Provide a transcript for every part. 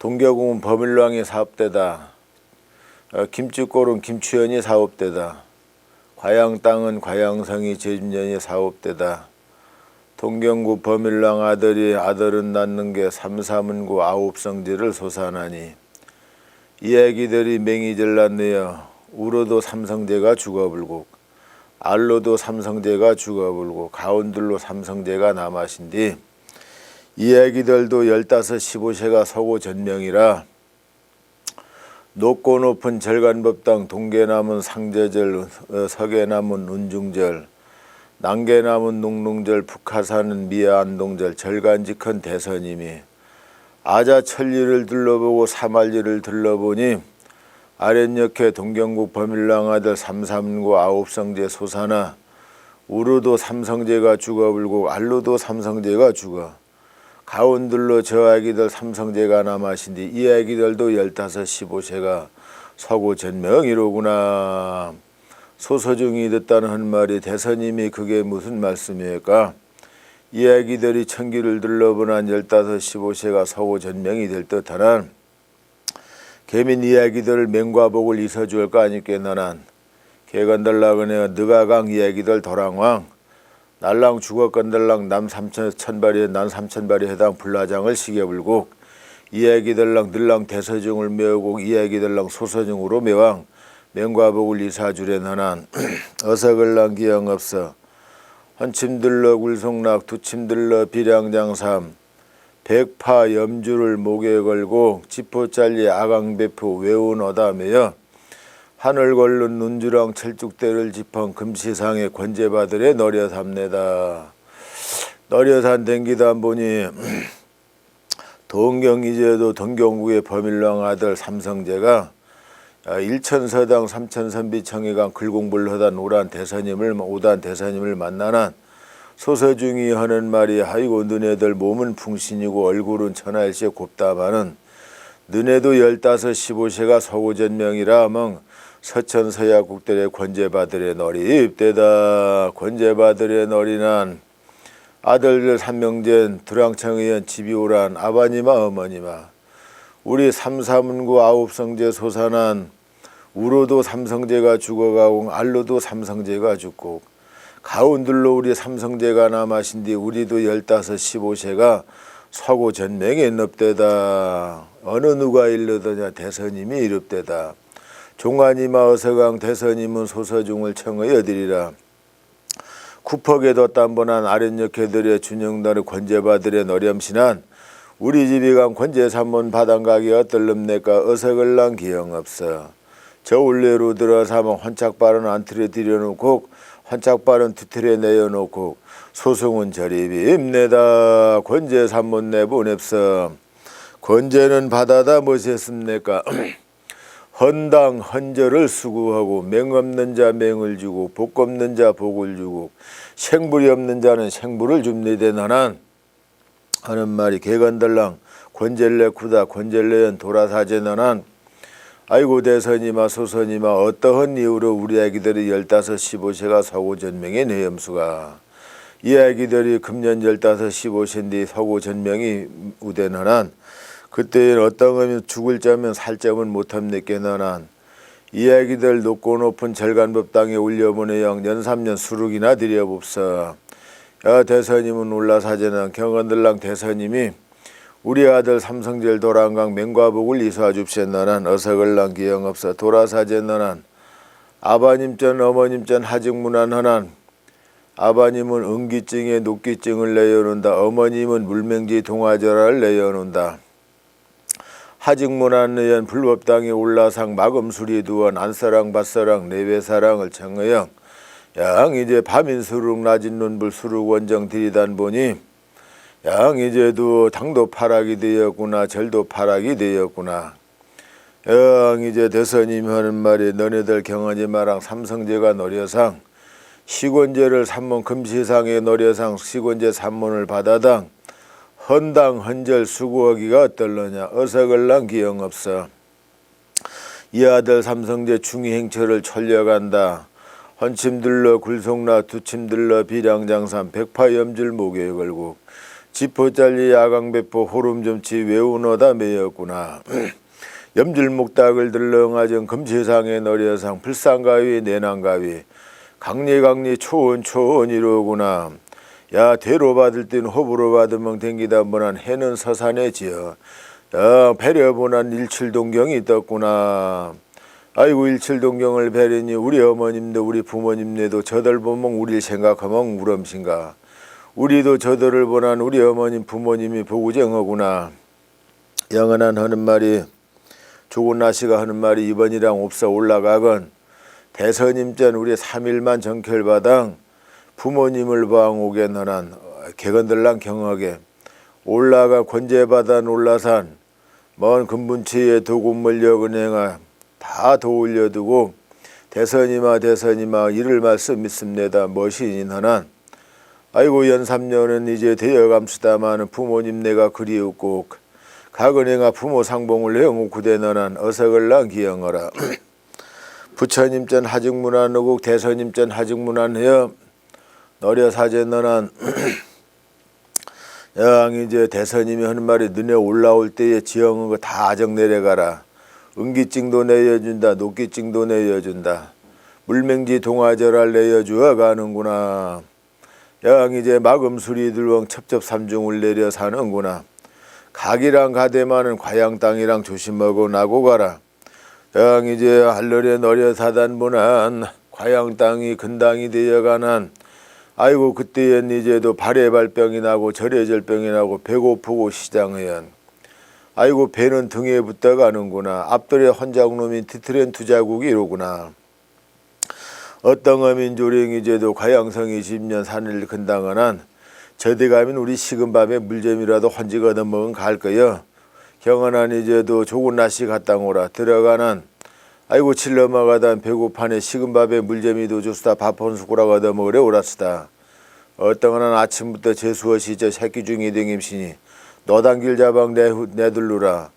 동계공은 범일왕이 사업대다. 김치골은 김추현이 사업대다. 과양 땅은 과양성이 제주년이 사업대다. 동경구 범일왕 아들은 낳는 게 삼사문구 아홉성제를 소산하니 이 애기들이 맹이질났네요. 우로도 삼성제가 죽어불고 알로도 삼성제가 죽어불고 가운들로 삼성제가 남아신디 이 애기들도 15, 15세가 서고 전명이라 높고 높은 절간법당 동계남은 상제절 서계남은 운중절 난계남은 농농절 북하산은 미안동절 절간직헌 대선님이 아자천리를 둘러보고 사말리를 둘러보니 아랫역해 동경국 범일왕 아들 삼삼구 아홉성제 소사나 우르도 삼성제가 죽어불고 알로도 삼성제가 죽어 가운들로 저 아기들 삼성제가 남아신디 이 아기들도 15, 15세가 서고 전명이로구나. 소서중이 듣다는 한 말이 대선님이 그게 무슨 말씀일까? 이 아기들이 천기를 둘러보난 15, 15세가 서고 전명이 될 듯하난 개민 이야기들을 맹과복을 있어줄 거 아니겠나난 개건들라그네 느가강 이야기들 도랑왕 날랑 죽어건들랑 남 삼천발이 난 삼천발이 해당 불라장을 시겨불고 이야기들랑 늘랑 대서중을 메우고 이야기들랑 소서중으로 매왕 맹과복을 이사주래 나난 어서글랑 기영없어 헌침들러 굴송락 두침들러 비량장삼 백파 염주를 목에 걸고 지포잘리 아강배포 외운어다매여 하늘 걸른 눈주랑 철쭉대를 짚은 금시상의 권제바들의 너려삼내다. 너려산 댕기다 보니 동경이제도 동경국의 범일왕 아들 삼성제가 일천서당 삼천선비청의강 글공부를 하던 오단 대사님을 만나난 소서중이 하는 말이 아이고 너네들 몸은 풍신이고 얼굴은 천하일세 곱다마는 너네도 15, 15세가 서고전명이라 멍 서천서야국들의 권제바들의 너리 입대다. 권제바들의 너리난 아들들 삼명전 드랑청의원 집이오란 아버님아 어머님아 우리 삼사문구 아홉성제 소산한 우로도 삼성제가 죽어가고 알로도 삼성제가 죽고 가운들로 우리 삼성제가 남아신디 우리도 15, 15세가 서고 전명에 넙대다. 어느 누가 일러더냐 대선님이 이릅대다. 종아니마 어서강 대선님은 소서중을 청의 드리라. 구퍽에 덧담보난 아랫역해들의 준영단의 권제바들의 너렴신한 우리 집이 간 권제삼문 바당각이 어떨름내까 어서글랑 기영없어. 저 울레로 들어사면 헌착발은 안틀에 들여놓고 헌착발은 두틀에 내어놓고 소송은 저리비 입내다. 권제삼문 내보냅서 권제는 받아다 무엇했습니까? 헌당 헌절을 수구하고 맹없는 자 맹을 주고 복 없는 자 복을 주고 생불이 없는 자는 생불을 줍니다. 나난 하는 말이 개간달랑 권젤레쿠다 권젤레연 도라사제 나난 아이고 대선이마 소선이마 어떠한 이유로 우리 아기들이 15, 15세가 서고 전명의 내염수가 이 아기들이 금년 15, 15세인데 서고 전명이 우대나난 그때는 어떤 거면 죽을 자면 살 자면 못함냈겠나난 이 아기들 높고 높은 절간법당에 올려보내 영 연삼년 수룩이나 드려봅사. 야 대선님은 올라사제난 경건들랑 대선님이 우리 아들 삼성절 도랑강 맹과복을 이수하줍시나난 어서글랑 기영없어 도라사제나난 아바님전 어머님전 하직문안하난 아바님은 은기증에 녹기증을 내어놓는다. 어머님은 물맹지 동화절화를 내어놓는다. 하직문안의연 불법당에 올라상 마금수리 두원 안사랑 밭사랑 내외사랑을 청의영 양 이제 밤인수룩 낮은 눈불 수룩 원정 들이단 보니 양 이제도 당도 파락이 되었구나 절도 파락이 되었구나. 양 이제 대선님이 하는 말이 너네들 경언이 마랑 삼성제가 너려상 시곤제를 삼문 금시상의 너려상 시곤제 삼문을 받아당 헌당 헌절 수구하기가 어떨러냐. 어서글랑 기영없어. 이 아들 삼성제 중의행처를 철려간다. 헌침들러 굴송나 두침들러 비량장삼 백파염줄 목에 걸고 지포잘리 야강배포 호름점치 외운어다 매였구나. 염질목닥을 들렁하정 금세상에 너려상 불상가위 내난가위 강리강리 초원초원 이로구나. 야 대로 받을 땐 호불호 받으면 댕기다 보난 해는 서산에 지어 야 배려보난 일칠동경이 떴구나. 아이고 일칠동경을 배려니 우리 어머님도 우리 부모님네도 저들 보면 우리를 생각하면 우럼신가. 우리도 저들을 보난 우리 어머님 부모님이 보구정하구나. 영원한 하는 말이 조곤 나시가 하는 말이 이번이랑 옵사 올라가건 대선임전 우리 3일만 정결바당 부모님을 방오게 너난 개건들랑 경하게 올라가 권제바다 놀라산 먼 금분치에 도군물력 은행아 다 도올려두고 대선이마 이를 말씀 믿습니다. 멋이니 너난 아이고 연삼년은 이제 되어감수다마는 부모님 내가 그리웠고 가은행아 부모 상봉을 해오구대 너난 어석을랑 기영어라. 부처님전 하직문안 어국 대선님전 하직문안 해여 너려 사제 너난 양 이제 대선님이 하는 말이 눈에 올라올 때에 지영은 거 다 아정 내려가라. 은기증도 내려준다. 녹기증도 내려준다. 물맹지 동화절을 내려주어 가는구나. 양 이제 마금수리 들왕 첩첩삼중을 내려 사는구나. 각이랑 가대마는 과양 땅이랑 조심하고 나고 가라. 양 이제 할러레 너려 사단보난 과양 땅이 근당이 되어가난 아이고 그때엔 이제도 발에 발병이 나고 절에 절병이 나고 배고프고 시장해연 아이고 배는 등에 붙어 가는구나. 앞돌에 헌장놈이 뒤틀엔 두자국이 이로구나. 어떤 민조령 이제도 과양성이 10년 산을 근당한 저대 가면 우리 식은 밥에 물점이라도 헌지가 얻어먹은 갈 거여. 경언한 이제도 조곤 나시 갔다 오라. 들어가는 아이고 칠 넘어가단 배고파네 식은 밥에 물점이도 주스다 밥 한 숟가락 얻어먹으래 오라스다. 어떤 아침부터 재수없이 저 새끼 중이 댕김시니 너단길 자방 내둘루라.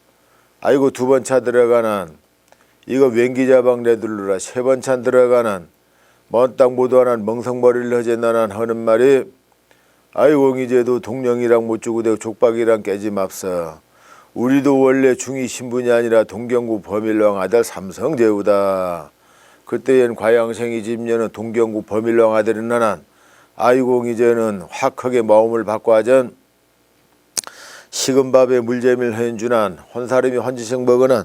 아이고 두 번 차 들어가는 이거 웬기 자방 내둘루라. 세 번 차 들어가는 먼 땅 모두하는 멍석머리를 허제나난 하는 말이 아이고 이제도 동령이랑 못 주고 되고 족박이랑 깨지 맙서. 우리도 원래 중이 신분이 아니라 동경구 범일왕 아들 삼성제우다. 그때엔 과양생이 집녀는 동경구 범일왕 아들은 나난 아이고 이제는 확하게 마음을 바꿔하전 식은 밥에 물재미를 해준한 혼사람이 헌지식 먹으는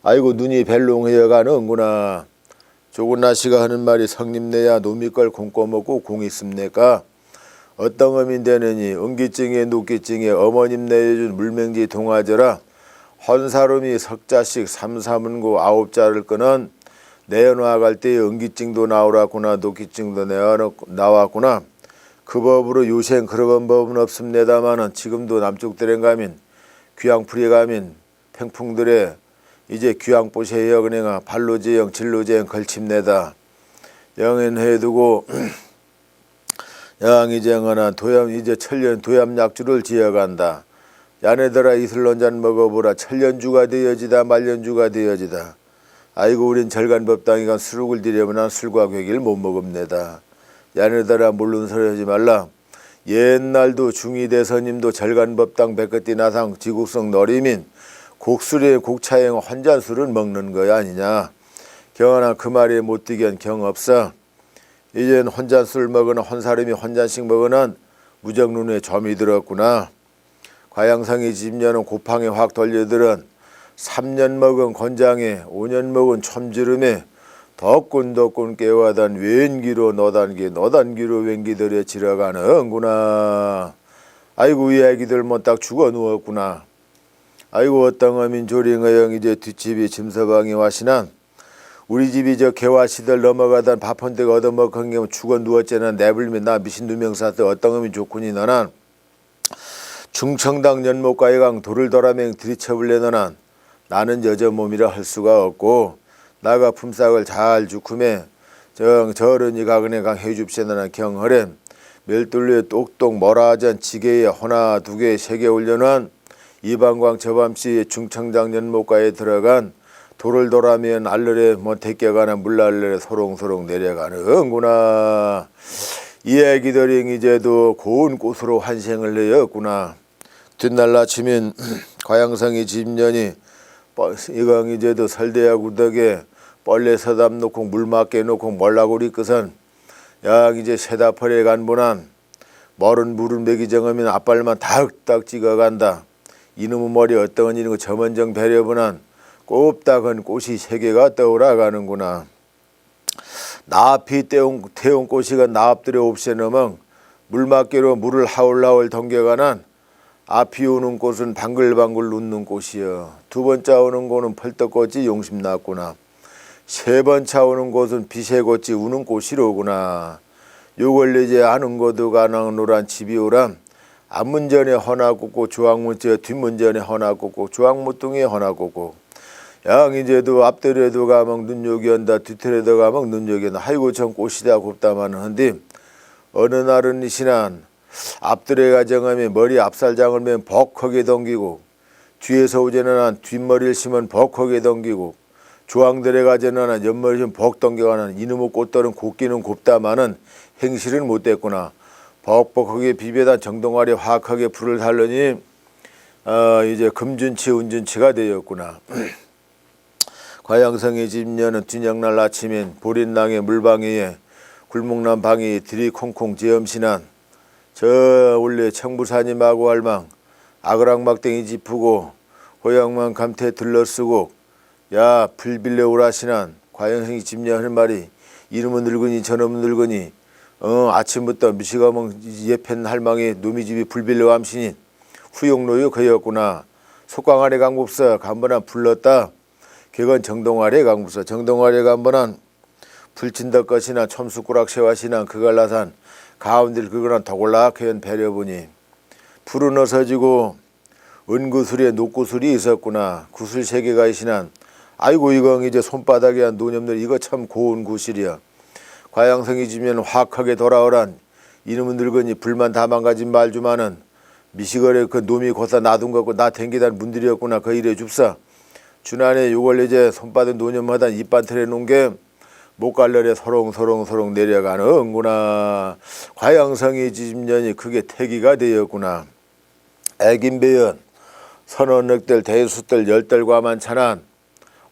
아이고 눈이 벨롱해여 가는구나. 조곤 나시가 하는 말이 성님내야 놈이걸 공꺼먹고 공 있습니까? 어떤 어민 되느니 은기증에 녹기증에 어머님 내준 물맹지 동화저라 헌사람이 석자씩 삼사문고 9자를 끄는 내연화 갈 때에 은기증도 나오라구나 녹기증도 나왔구나. 그 법으로 요생 그런 법은 없습니다마는 지금도 남쪽 들에 가민 귀양풀이 가민 팽풍들에 이제 귀양보시에 여근행아 발로제영 진로제영 걸침내다. 영엔 해두고 양이쟁하나 도염 이제 천년 도염약주를 지어간다. 야네들아 이슬론잔 먹어보라. 천년주가 되어지다 말년주가 되어지다. 아이고 우린 절간법당이가 수룩을 들여보나 술과 괴기를 못 먹읍니다. 야네들아 모르는 소리 하지 말라. 옛날도 중위대선님도 절간법당 백끝띠 나상 지국성 너리민 곡술에 곡차행 환잔술을 먹는 거야 아니냐. 경하나 그 말에 못 뛰견 경 없어. 이젠 혼잔술 먹으나 혼사람이 혼잔씩 먹으나 무적 눈에 점이 들었구나. 과양성이 집년은 고팡에 확 돌려들은 3년 먹은 건장에 5년 먹은 첨지름에 덕군덕군 깨와단 왼기로 너단기로 왼기들에 지러가는구나. 아이고 이 애기들 뭐 딱 죽어 누웠구나. 아이고 어떤 어민 조링어영 이제 뒷집이 짐서방이 와시난 우리 집이 저 개와시들 넘어가던 밥 한 대가 얻어먹은 게 죽어 누웠잖아. 내불면 나 미신 누명사때 어떤 어민 좋구니 너는 중청당 연못가에강 돌을 돌아맹 들이쳐불래 너는 나는 여자 몸이라 할 수가 없고 나가 품삯을 잘 주쿠매 저런이 가근에 강 해줍세 너는 경허렘 멸돌루에 똑똑 뭐라하잔 지게에 하나 두 개 세 개 올려놓은 이방광 저밤시 중청당 연못가에 들어간 돌을 돌아면 알르레 뭐 대껴가나 물날레 소롱소롱 내려가는구나. 이 애기들이 이제도 고운 꽃으로 환생을 하였구나. 뒷날 아침인 과양성이 집년이 이강 이제도 설대야구 덕에 벌레 서답 놓고 물 맞게 놓고 몰라구리 끝은 양 이제 세다펄에 간분한 멀은 물을 먹이 정하면 앞발만 닥닥 찍어간다. 이놈의 머리 어떠한 이는 그 점원정 배려분한 꼽닥은 꽃이 세 개가 떠오라가는구나. 나앞이 태운 꽃이가 나앞들의 옵새너멍 물맞기로 물을 하울하울 덩겨가난 앞이 오는 꽃은 방글방글 웃는 꽃이여. 두 번째 오는 꽃은 펄떡꽃이 용심 났구나. 세 번째 오는 꽃은 빛의 꽃이 우는 꽃이로구나. 요걸 이제 아는 것도 가능 노란 집이 오람. 앞문전에 허나꽂고 주황문저 뒷문전에 허나꽂고 주황무뚱에 허나꽂고 양 이제도 앞들에도 가면 눈욕이 온다 뒤틀에도 가면 눈욕이 온다. 아이고 전 꽃이다 곱다마는 한데 어느 날은 이 신안 앞들에 가정하면 머리 앞살장을 매면 벅하게 덩기고 뒤에서 오제는 한 뒷머리를 심은 벅하게 덩기고 주황들에 가정은 한 옆머리 심은 벅 덩겨가는 이놈의 꽃들은 곱기는 곱다마는 행실은 못됐구나. 벅벅하게 비벼다 정동아리 화학하게 불을 달르니 이제 금준치 운준치가 되었구나. 과양성의 집녀는 뒷양날 아침엔 보린낭의 물방위에 굴목난 방이 들이콩콩 지엄신한 저 원래 청부사님하고 할망 아그랑막댕이 짚고 호양만 감태 들러쓰고 야 불빌려 오라시난 과양성의 집녀 할 말이 이름은 늙으니 저놈은 늙으니 아침부터 미시가멍 예펜 할망이 누미집이 불빌려 암신인 후용노유 거였구나. 속광아래 강급서 간번한 불렀다. 그건 정동아래 강급서 정동아래 간번한 불친덕 것이나 첨수꾸락 세와시나 그갈라산 가운데를 그거나 더골락해연 배려보니 불은 어서지고 은구슬에 녹구슬이 있었구나. 구슬 세 개가 있이난 아이고 이건 이제 손바닥에 한 노념들 이거 참 고운 구슬이야. 과양성이 지면 화학하게 돌아오란 이놈은 늙으니 불만 다 망가진 말주마는 미시거래 그 놈이 거사 놔둔 거고 나 댕기단 문들이었구나. 그 일에 줍사 주난에 요걸 이제 손바닥 노념하단 입반틀에 놓은 게 목갈렬에 소롱소롱 내려가는구나. 과양성이 지집년이 그게 태기가 되었구나. 애긴배연 선언늑들 대수들 열들과만 찬한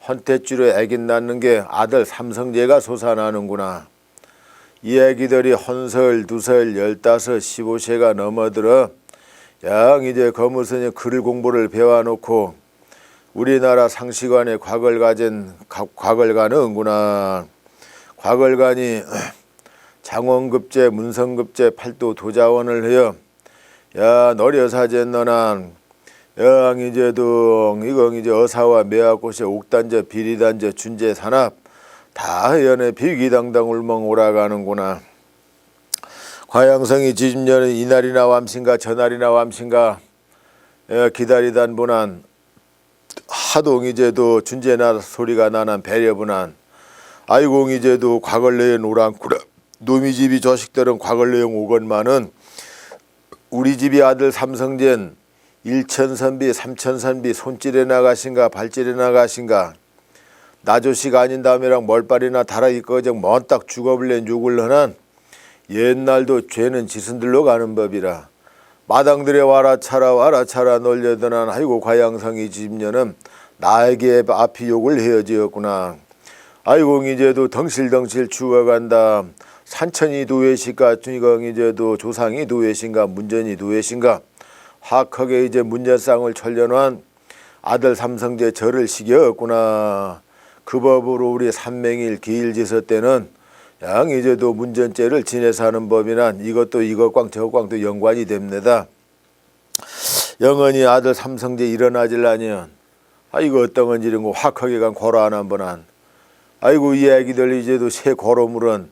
헌태줄에 애긴 낳는 게 아들 삼성제가 솟아나는구나. 이 애기들이 헌설, 두설, 15, 15세가 넘어들어 양 이제 거무선이 글 공부를 배워놓고 우리나라 상시관에 곽을 가는구나. 곽을간이 장원급제, 문성급제, 팔도 도자원을 해요. 야 너려사젠 너난 양 이제도 이건 이제 어사와 매화꽃에 옥단저, 비리단저, 준재, 산압 다 연에 비기당당 울멍 오라가는구나. 과양성이 지집년은 이날이나 왬신가 저날이나 왬신가 기다리단 분한 하동 이제도 준재나 소리가 나난 배려분한 아이고 이제도 과걸레에 노랑꾸라. 놈이 집이 자식들은 과걸레에 오건만은 우리 집이 아들 삼성젠 일천선비 삼천선비 손질해 나가신가 발질해 나가신가 나조식 아닌 다음에랑 멀빨이나 달아 있거정 먼딱 죽어버린 욕을 하는 옛날도 죄는 지순들로 가는 법이라. 마당들에 와라 차라 놀려드난 아이고 과양성이 집녀는 나에게 앞이 욕을 헤어지었구나. 아이고 이제도 덩실덩실 죽어간다. 산천이 도회신가 이건 이제도 조상이 도회신가 문전이 도회신가 화학하게 이제 문전상을 철려놓은 아들 삼성제 절을 시켰구나. 그 법으로 우리 삼맹일 기일지서 때는 양 이제도 문전죄를 지내서 하는 법이란 이것도 이것광 저것광도 연관이 됩니다. 영원히 아들 삼성제 일어나질라니연 아이고 어떤 건지 이런 거 확하게 간 고라 한 번한 아이고 이 애기들 이제도 새 고로물은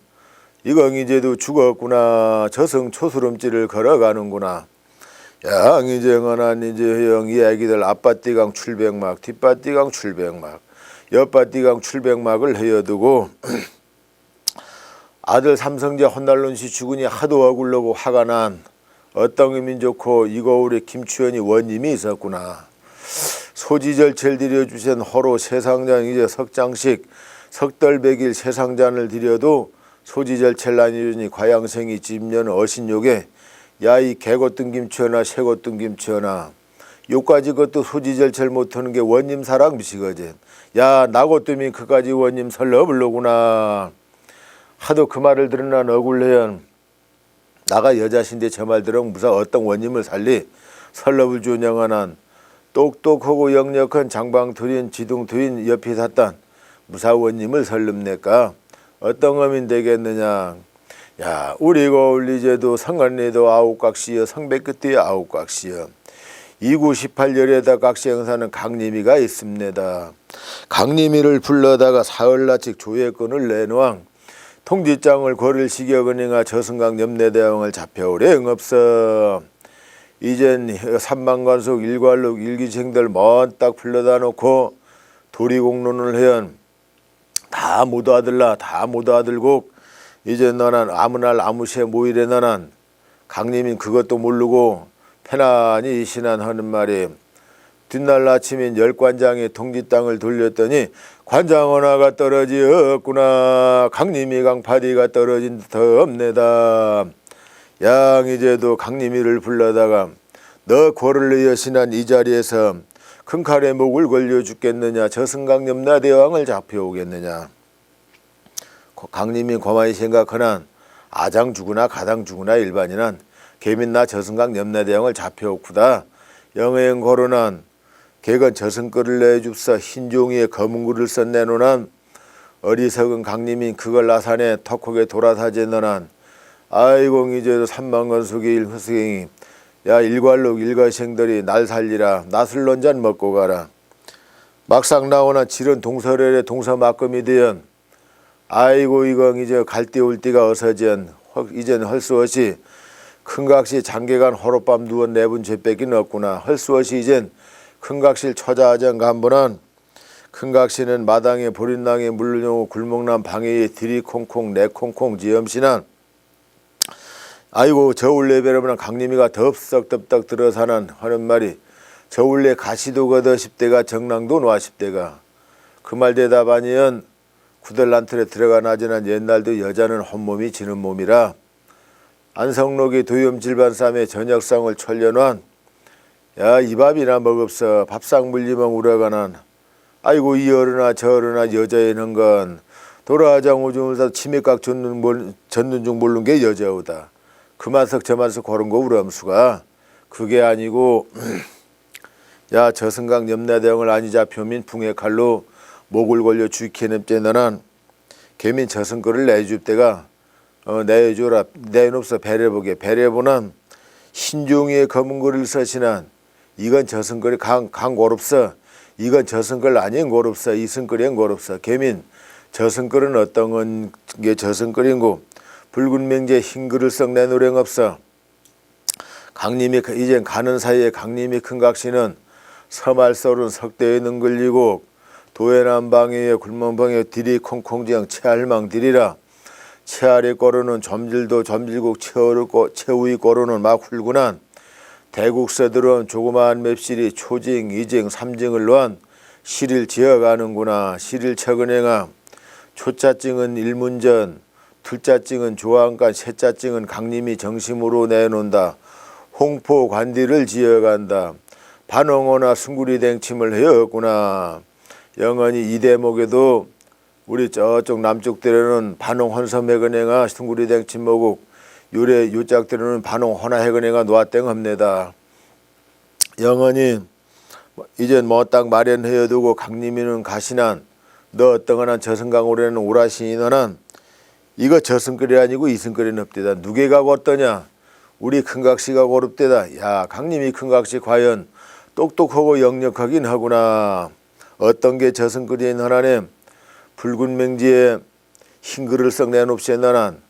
이건 이제도 죽었구나. 저승 초스름길을 걸어가는구나. 양 이제 응원한 이제 형 이 애기들 앞바띠강 출백막 뒷바띠강 출백막 옆바띠강 출백막을 헤어두고 아들 삼성제 혼날론시 죽으니 하도 억울하고 화가 난 어떤 의민 좋고 이거울에 김추현이 원님이 있었구나. 소지절체를 드려주신 허로 세상장 이제 석장식 석달백일 세상잔을 드려도 소지절첼란이니 과양생이 집년 어신욕에 야 이 개고뜬 김치여나 새고뜬 김치여나 요까지 것도 소지절철 못하는 게 원님사랑 미치거든. 야 나고뜸이 그까지 원님 설러블로구나 하도 그 말을 들은 난 억울해연. 나가 여자신데 저 말 들으면 무사 어떤 원님을 살리 설럽을 주냐가난 똑똑하고 역력한 장방투인 지둥투인 옆에 샀단 무사 원님을 설름내까 어떤 어민 되겠느냐. 야 우리가 올리제도 성간리도 아홉각시여 성백끝에 아홉각시여 2918열에다 각시 행사는 강림이가 있습니다. 강림이를 불러다가 사흘라직 조회권을 내놓아 통지장을 거릴 시격은행아 저승강 염내대왕을 잡혀오래 응없어. 이젠 삼만관속 일관록 일기생들 먼딱 불러다 놓고 도리공론을 해연. 다 모두 아들라 다 모두 아들곡 이제 너는 아무날 아무시에 모이래. 너는 강림인 그것도 모르고 편안히 신안 하는 말이 뒷날 아침인 열관장이 통지 땅을 돌렸더니 관장원화가 떨어지었구나. 강림이 강파디가 떨어진 듯 없네다. 양이제도 강림이를 불러다가 너 고를 여신한 이 자리에서 큰 칼에 목을 걸려 죽겠느냐 저승강 염라대왕을 잡혀오겠느냐. 강림이 고만히 생각하난 아장 죽으나 가당 죽으나 일반인은 개민나 저승강 염라대왕을 잡혀오구다. 영행 고르난 개건 저승글을 내줍사 흰종이에 검은 글을 써내놓은 어리석은 강림이 그걸 나산에 턱하게 돌아사제 너난 아이고 이제도 삼만건속의 일허승이 야 일관록 일가생들이 날 살리라 낫을 논잔 먹고 가라. 막상 나오나 지른 동서열에 동서막금이 되연 아이고 이건 이제 갈띠 올 띠가 어서지연 이젠 할 수 없이 큰각시 장계간 호롯밤 누워 내분 죄빼기는 없구나. 할 수 없이 이젠 큰각실 처자하정 간부는 큰각시는 마당에 보린낭에 물르냐고 굴목난 방해에 들이 콩콩 내 콩콩 지엄씨는 아이고 저울레베러면 강림이가 덥석덥석 들어사는 하는 말이 저울레 가시도 거더 10대가 정랑도 놓아 10대가 그 말 대답하니연 구들란틀에 들어가 나지난 옛날도 여자는 혼몸이 지는 몸이라 안성록이 도염질반쌈에 저녁상을 철려놓은 야 이 밥이나 먹읍서 밥상 물리면 우려가난 아이고 이 어르나 저 어르나 여자에는 건 돌아가장 오줌을 싸 치맥각 젖는 중 모르는 게 여자오다. 그만석 저만석 그런 거 우람수가 그게 아니고 야 저승강 염라대왕을 아니 잡혀민 붕의 칼로 목을 걸려 죽이는 째너는 개민 저승거를 내줄 때가 내줘라 내놓소 배려보게 배려보는 흰종이에 검은 거를 써시난 이건 저승거리 강고롭서 이건 저승걸 아닌 고롭서 이승거리엔 고롭서 개민 저승거는 어떤 게 저승거리인고 붉은 맹제 흰 글을 썩 내노랭 없어. 강림이 이젠 가는 사이에 강림이 큰각시는 서말설은 석대에 능글리고 도해남방에 굴멍방에 들이 콩콩지형 채알망 들이라 채알이 꼬르는 점질도 점질국 채우이 꼬르는 막 훌군한 대국서들은 조그마한 맵실이 초징, 이징, 삼징을 놓은 시를 지어가는구나. 시를 척은행아 초자증은 일문전 둘자증은 조항간 셋자증은 강림이 정심으로 내놓는다. 홍포 관디를 지어간다. 반홍어나 숭구리 댕침을 해였구나. 영원히 이 대목에도 우리 저쪽 남쪽들에는 반홍 헌섬해건행아 숭구리 댕침 모국 요래 요짝들에는 반홍 헌화해건행아 노아땡 합니다. 영원히 이젠 뭐 딱 마련해야 두고 강림이는 가시난 너 어떠거나 저승강오래는 오라시니 너는 이거 저승거리 아니고 이승거리는 없대다. 누게가 어떠냐 우리 큰각시가 고릅대다. 야 강림이 큰각시 과연 똑똑하고 역력하긴 하구나. 어떤 게 저승거리인 하나님 붉은 맹지에 흰 글을 썩 내놓으시에 너는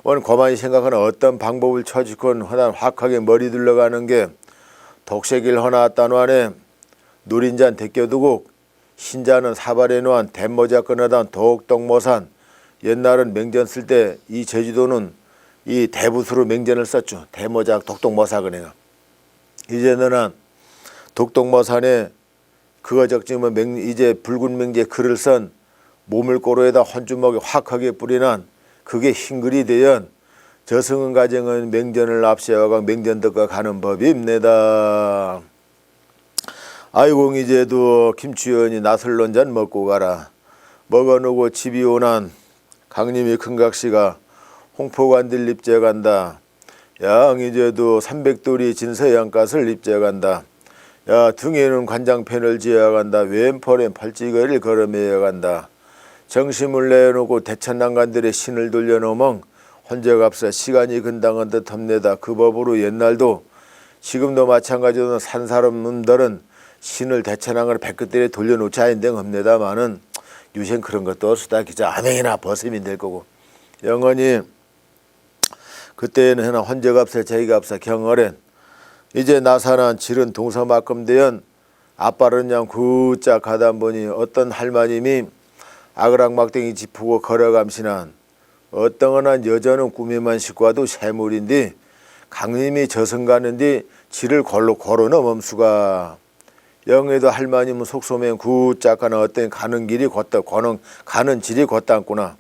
오늘 고만히 생각하는 어떤 방법을 쳐주건 하나 확하게 머리 들러가는 게 독색일 하나 따놓아내 노린잔 데껴두고 흰자는 사발에 놓은 대모자 끊어단 독독모산 옛날은 맹전 쓸 때 이 제주도는 이 대붓으로 맹전을 썼죠. 대모자 독독모사 그네가 이제 너는 독독모산에 그거 적지면 이제 붉은 맹지에 글을 쓴 몸을 꼬로에다 헌주먹에 확하게 뿌리는 그게 흰글이 되연 저승은 가정은 맹전을 앞세워가 맹전덕과 가는 법입니다. 아이고 이제도 김치연이 나설론 잔 먹고 가라. 먹어놓고 집이 오난 강림이 큰각시가 홍포관들 입제간다. 양 이제도 300돌이 진서양갓을 입제간다. 야 등에는 관장펜을 지어간다. 왼팔엔 팔찌거리를 걸어매어간다. 정심을 내놓고 대천난간들의 신을 돌려놓으면 혼적앞서 시간이 근당한 듯합니다. 그 법으로 옛날도 지금도 마찬가지로 산 사람들은 신을 대천난간을 백끝들에 돌려놓지 않는데합니다마는 유생 그런 것도 없다. 기자 아맹이나 벗음이 될 거고 영원히 그때는 혼적앞서 제기값서 경어렌 이제 나사난 질은 동서만큼 아빠는 그냥 굿짝 가다 보니 어떤 할머님이 아그락막댕이 짚고 걸어감시난 어떤 여자는 꿈에만 싣고 와도 새물인데 강림이 저승 가는데 질을 걸어 넘음수가 영에도 할머님은 속소면 굿짝 하나 어떤 가는 길이 걷다 가는 질이 걷다구나.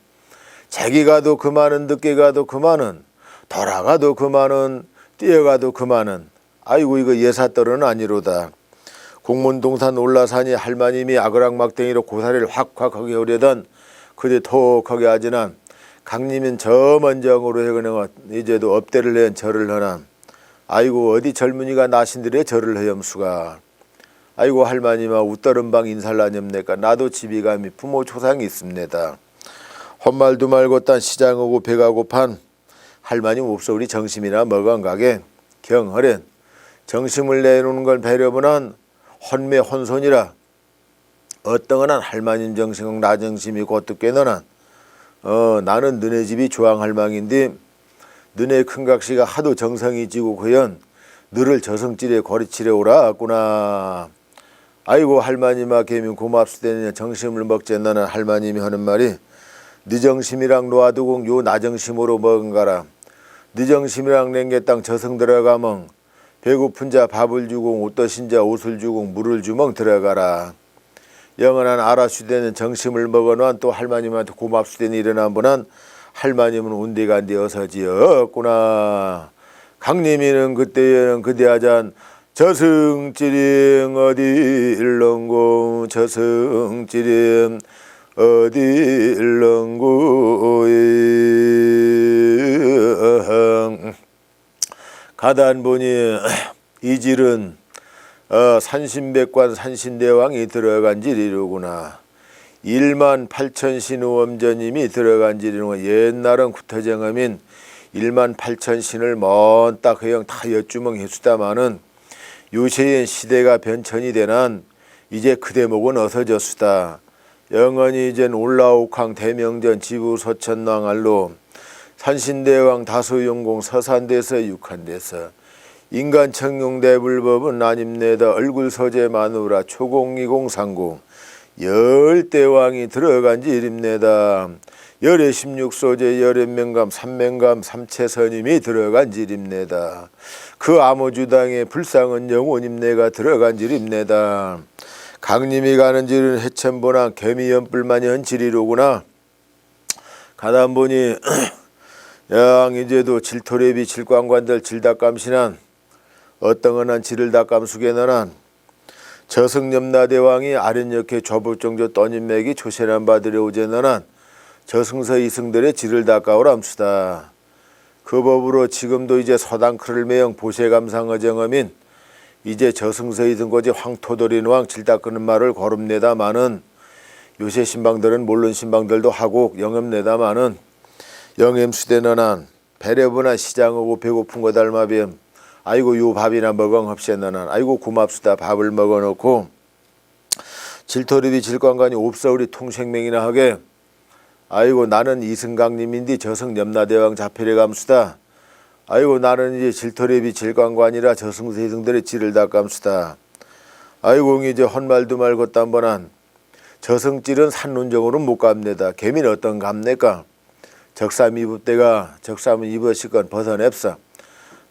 자기 가도 그만은 늦게 가도 그만은 돌아가도 그만은 뛰어가도 그만은 아이고 이거 예사떨은 아니로다. 공문동산 올라사니 할머님이 아그락막댕이로 고사리를 확확하게 오려던 그대 톡하게 하지난 강림은 저 먼정으로 해그는 이제도 업대를 낸 절을 하난 아이고 어디 젊은이가 나신들의 절을 해염수가 아이고 할머니마 웃더른방 인살라념내까 나도 집이감이 부모 초상이 있습니다. 헛말도 말고 딴 시장 오고 배가 고판 할머님 없어 우리 정심이나 먹은가게 경허렌 정심을 내놓는 걸 배려보난 헌매 혼손이라 어떠한 할머님 정심 나 정심이 곧듣게 너난 나는 너네 집이 조항할망인데 너네 큰각시가 하도 정성이 지고 그연 너를 저승길에 거리치려 오라구나. 아이고 할머님아 개미 고맙수대냐 정심을 먹재 너는 할머님이 하는 말이 네 정심이랑 놓아두고 요 나정심으로 먹은가라. 네 정심이랑 낸게 땅 저승 들어가멍 배고픈 자 밥을 주고 옷떠신 자 옷을 주고 물을 주멍 들어가라. 영원한 아라슈대는 정심을 먹어놓은 또 할머님한테 고맙수대니 일어난 분은 할머님은 운디간디 어서지었구나. 강림이는 그때에는 그대하잔 저승지림 어디 일렁고 저승지림 어디 일렁고 가단 보니 이 질은 산신백관 산신대왕이 들어간 질이로구나. 1만 8천 신우엄전님이 들어간 질이로구나. 옛날은 구터정음인 1만 8천 신을 먼 딱 그냥 다 여쭈멍 했수다마는 요새엔 시대가 변천이 되난 이제 그 대목은 어서졌수다. 영원히 이젠 올라옥항 대명전 지부서천왕알로 산신대왕 다소용공 서산대서 육한대서 인간청룡대불법은 난임내다 얼굴서재 마누라 초공이공상공 열대왕이 들어간지 일입내다. 열의 16소재 열의 명감 삼명감 삼채선임이 들어간 질입내다. 그 암호주당의 불상은 영혼임내가 들어간 질입내다. 강림이 가는 질은 해천보나 개미연뿔만이 한 질이로구나. 가다 보니 양 이제도 질토래비 질광관들 질닭감신한 어떠한 질을 닭감수게 너난 저승염라대왕이 아련역해 조불정조 떠님맥이 초세란 바들에 오제 너난 저승서 이승들의 질을 닦아오람수다. 그 법으로 지금도 이제 서당크를 매영 보세감상어정어민 이제 저승서 이승고지 황토도린왕 질 닦는 말을 거름내다마는 요새 신방들은 물론 신방들도 하고 영염내다마는 영엠수대너난 배려부나 시장하고 배고픈 거 닮아비엄 아이고 요 밥이나 먹엉 합세너난 아이고 고맙수다. 밥을 먹어놓고 질토리비 질관관이 옵서 우리 통생명이나 하게 아이고 나는 이승강님인데 저승염라대왕 자필에 감수다. 아이고 나는 이제 질토리비 질관관이라 저승세승들의 질을 닦감수다. 아이고 이제 헛말도 말고 딴번한 저승질은 산론적으로 못 갑니다. 개미는 어떤 갑니까? 적삼 이붓대가 적삼은 입으실 건 벗어냅사.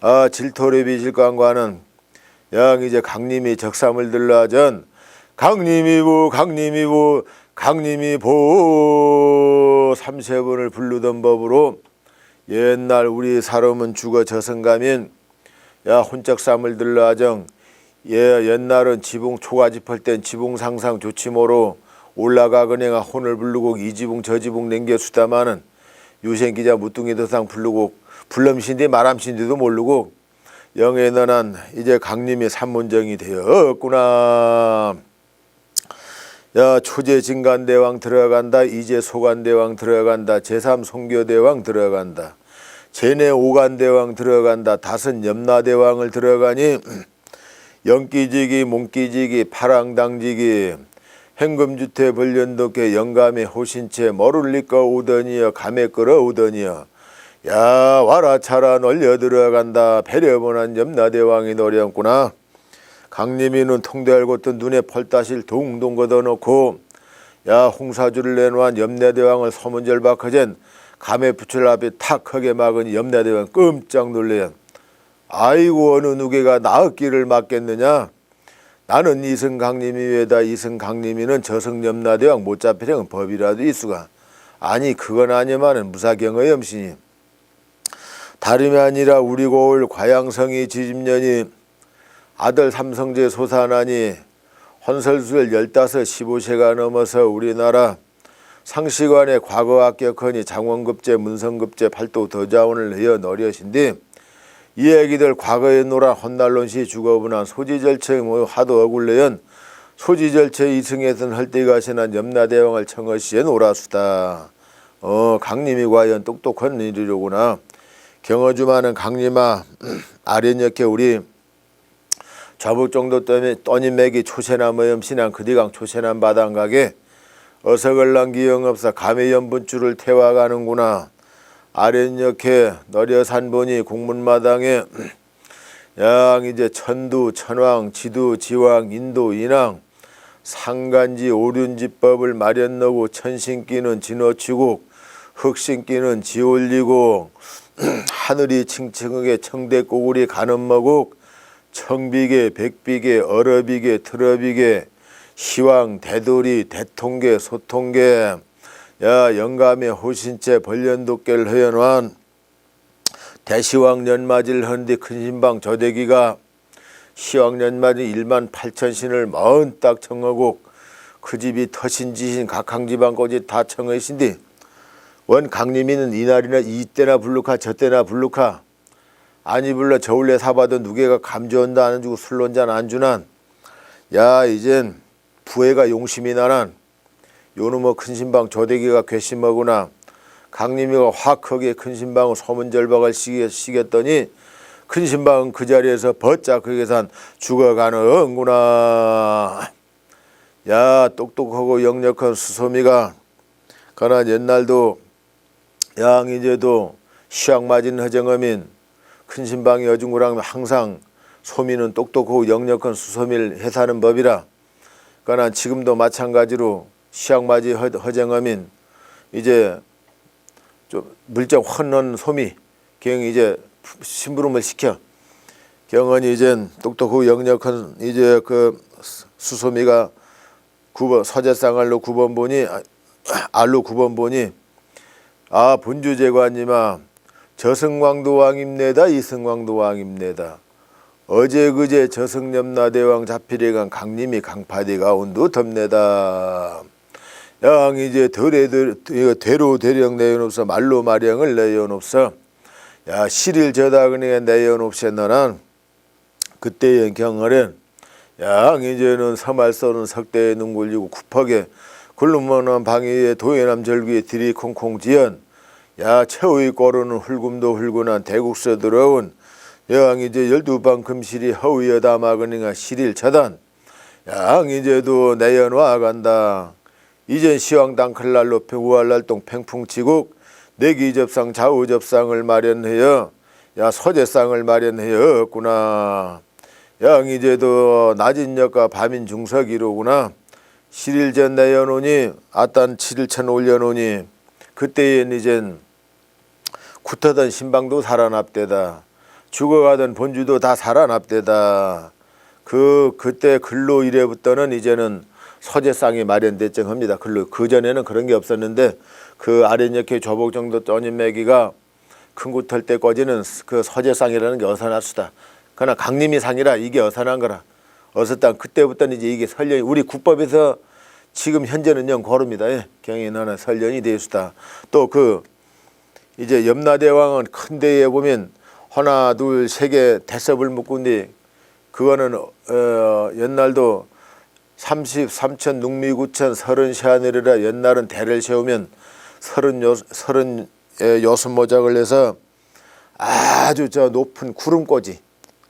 아 질토리비 질관관은 양 이제 강림이 적삼을 들라전 강림이부 강림이 보 삼세번을 부르던 법으로 옛날 우리 사람은 죽어 저승가면 야 혼적 쌈을 들러 하정 옛날은 지붕 초가지 펄 땐 지붕 상상 좋지 모로 올라가거니가 혼을 부르고 이 지붕 저 지붕 냉겨 수다마는 유생기자 무뚱이 더상 부르고 불럼신디 말함신디도 모르고 영에 너난 이제 강림이 삼문정이 되었구나. 야 초제 진간대왕 들어간다. 이제 소간대왕 들어간다. 제3 송교대왕 들어간다. 제내 오간대왕 들어간다. 다섯 염라대왕을 들어가니 영기지기 몽기지기 파랑당지기 행금주태 벌련독해 영감의 호신체 머룰리꺼 오더니여 감에 끌어오더니여 야 와라 차라 널려 들어간다. 배려본한 염라대왕이 노렸구나. 강림이는 통대할 곳도 눈에 펄따실 동동 걷어놓고 야 홍사주를 내놓은 염라대왕을 서문절박하젠 감에 붙일 앞에 탁 크게 막으니 염라대왕 끔짝 놀래요. 아이고 어느 누구가 나흘길을 막겠느냐. 나는 이승 강림이 왜다. 이승 강림이는 저승 염라대왕 못 잡히려는 법이라도 있수가. 아니 그건 아니마는 무사경의 염신이 다름이 아니라 우리 고을 과양성이 지집년이 아들 삼성제 소산하니 헌설수를 15, 15세가 넘어서 우리나라 상시관의 과거 합격하니 장원급제 문성급제 팔도 더자원을 내어 너려신디 이 애기들 과거에 놀아 헛날론시 죽어보난 소지절체 하도 억울래연 소지절체 이승에선 헐띠가시난 염라대왕을 청어시에 놀아수다. 강림이 과연 똑똑한 일이로구나. 경어주마는 강림아 아련역해 우리 좌북 정도 때문에 떠님맥이 초세나무 염신한 그디강 초세난 바당가게 어서걸랑 기영없어 감의 연분줄을 태워가는구나. 아련역해 너려산보니 국문마당에 양 이제 천두 천왕 지두 지왕 인도 인왕 상간지 오륜지법을 마련하고 천신기는 진어치고 흑신기는 지올리고 하늘이 칭칭하게 청대꼬구리 가늠머국 청비계 백비계 어러비계 트러비계 시왕 대돌이 대통계 소통계 야 영감의 호신체 벌련독계를 허연환 대시왕 연맞을 헌디 큰신방 저대기가 시왕 연맞이 18,000신을 40딱 청하고 그 집이 터신지신 각항지방 꼬지 다 청하신디 원 강림이는 이날이나 이때나 불룩하 저때나 불룩하 아니 불러 저울래 사봐도 누게가 감주한다 안 주고 술론잔 안 주난 야 이젠 부해가 용심이 나난 요놈의 큰신방 조대기가 괘씸하구나. 강림이가 확 크게 큰신방을 소문절박을 시겠더니 큰신방은 그 자리에서 버짝 크게 산 죽어가는구나. 야 똑똑하고 역력한 수소미가 그나 옛날도 양이제도 시황 맞은 허정어민 큰신방이 어중구랑 항상 소미는 똑똑하고 역력한 수소미를 해사는 법이라. 그러나 지금도 마찬가지로 시황맞이 허정어민 이제 좀 물정 헌헌 소미 경 이제 심부름을 시켜 경언이 이젠 똑똑하고 역력한 이제 그 수소미가 9번 서재쌍알로 9번 보니 알로 9번 보니 아 본주제관님아 저승왕도 왕입내다 이승왕도 왕입내다. 어제 그제 저승염라대왕 자필이간 강림이 강파디가 온도 덥내다. 양 이제 대로 대령 내연없어 말로 마령을 내연없어 야 실일 저다그니가 내연없어 너는 그때의 경어는 양 이제는 서말서는 석대에 눈 굴리고 굽하게 굴름머는 방위에 도예남 절기에 들이 콩콩 지연 야 최후의 꼬르는 훌금도 훌근한 대국서 들어온 양 이제 12방 금실이 허위여 담아그니가 실일 처단 양 이제도 내연와 간다. 이젠 시황 땅클날로 우할날동 팽풍치국 내기접상 좌우접상을 마련하여 야 서재상을 마련하였구나. 양 이제도 낮은 역과 밤인 중석이로구나. 7일 내연오니 아딴 7일천 올려놓으니 그때엔 이젠 굳하던 신방도 살아납대다. 죽어가던 본주도 다 살아납대다. 그때 글로 이래부터는 이제는 서재상이 마련됐정 합니다. 그 전에는 그런 게 없었는데 그 아랫역회 조복 정도 떠님매기가 큰 곳 할 때까지는 그 서재상이라는 게 어선하수다. 그러나 강림이 상이라 이게 어선한 거라. 어섰다. 그때부터는 이제 이게 설련이 우리 국법에서 지금 현재는 영 고릅니다. 예. 경인하나 설련이 되수다. 또 그 이제 염라대왕은 큰 데에 보면 하나 둘 세 개 대섭을 묶은데 그거는 옛날도 33천 능미구천 30시하늘이라 옛날은 대를 세우면 36모작을 해서 아주 저 높은 구름꼬지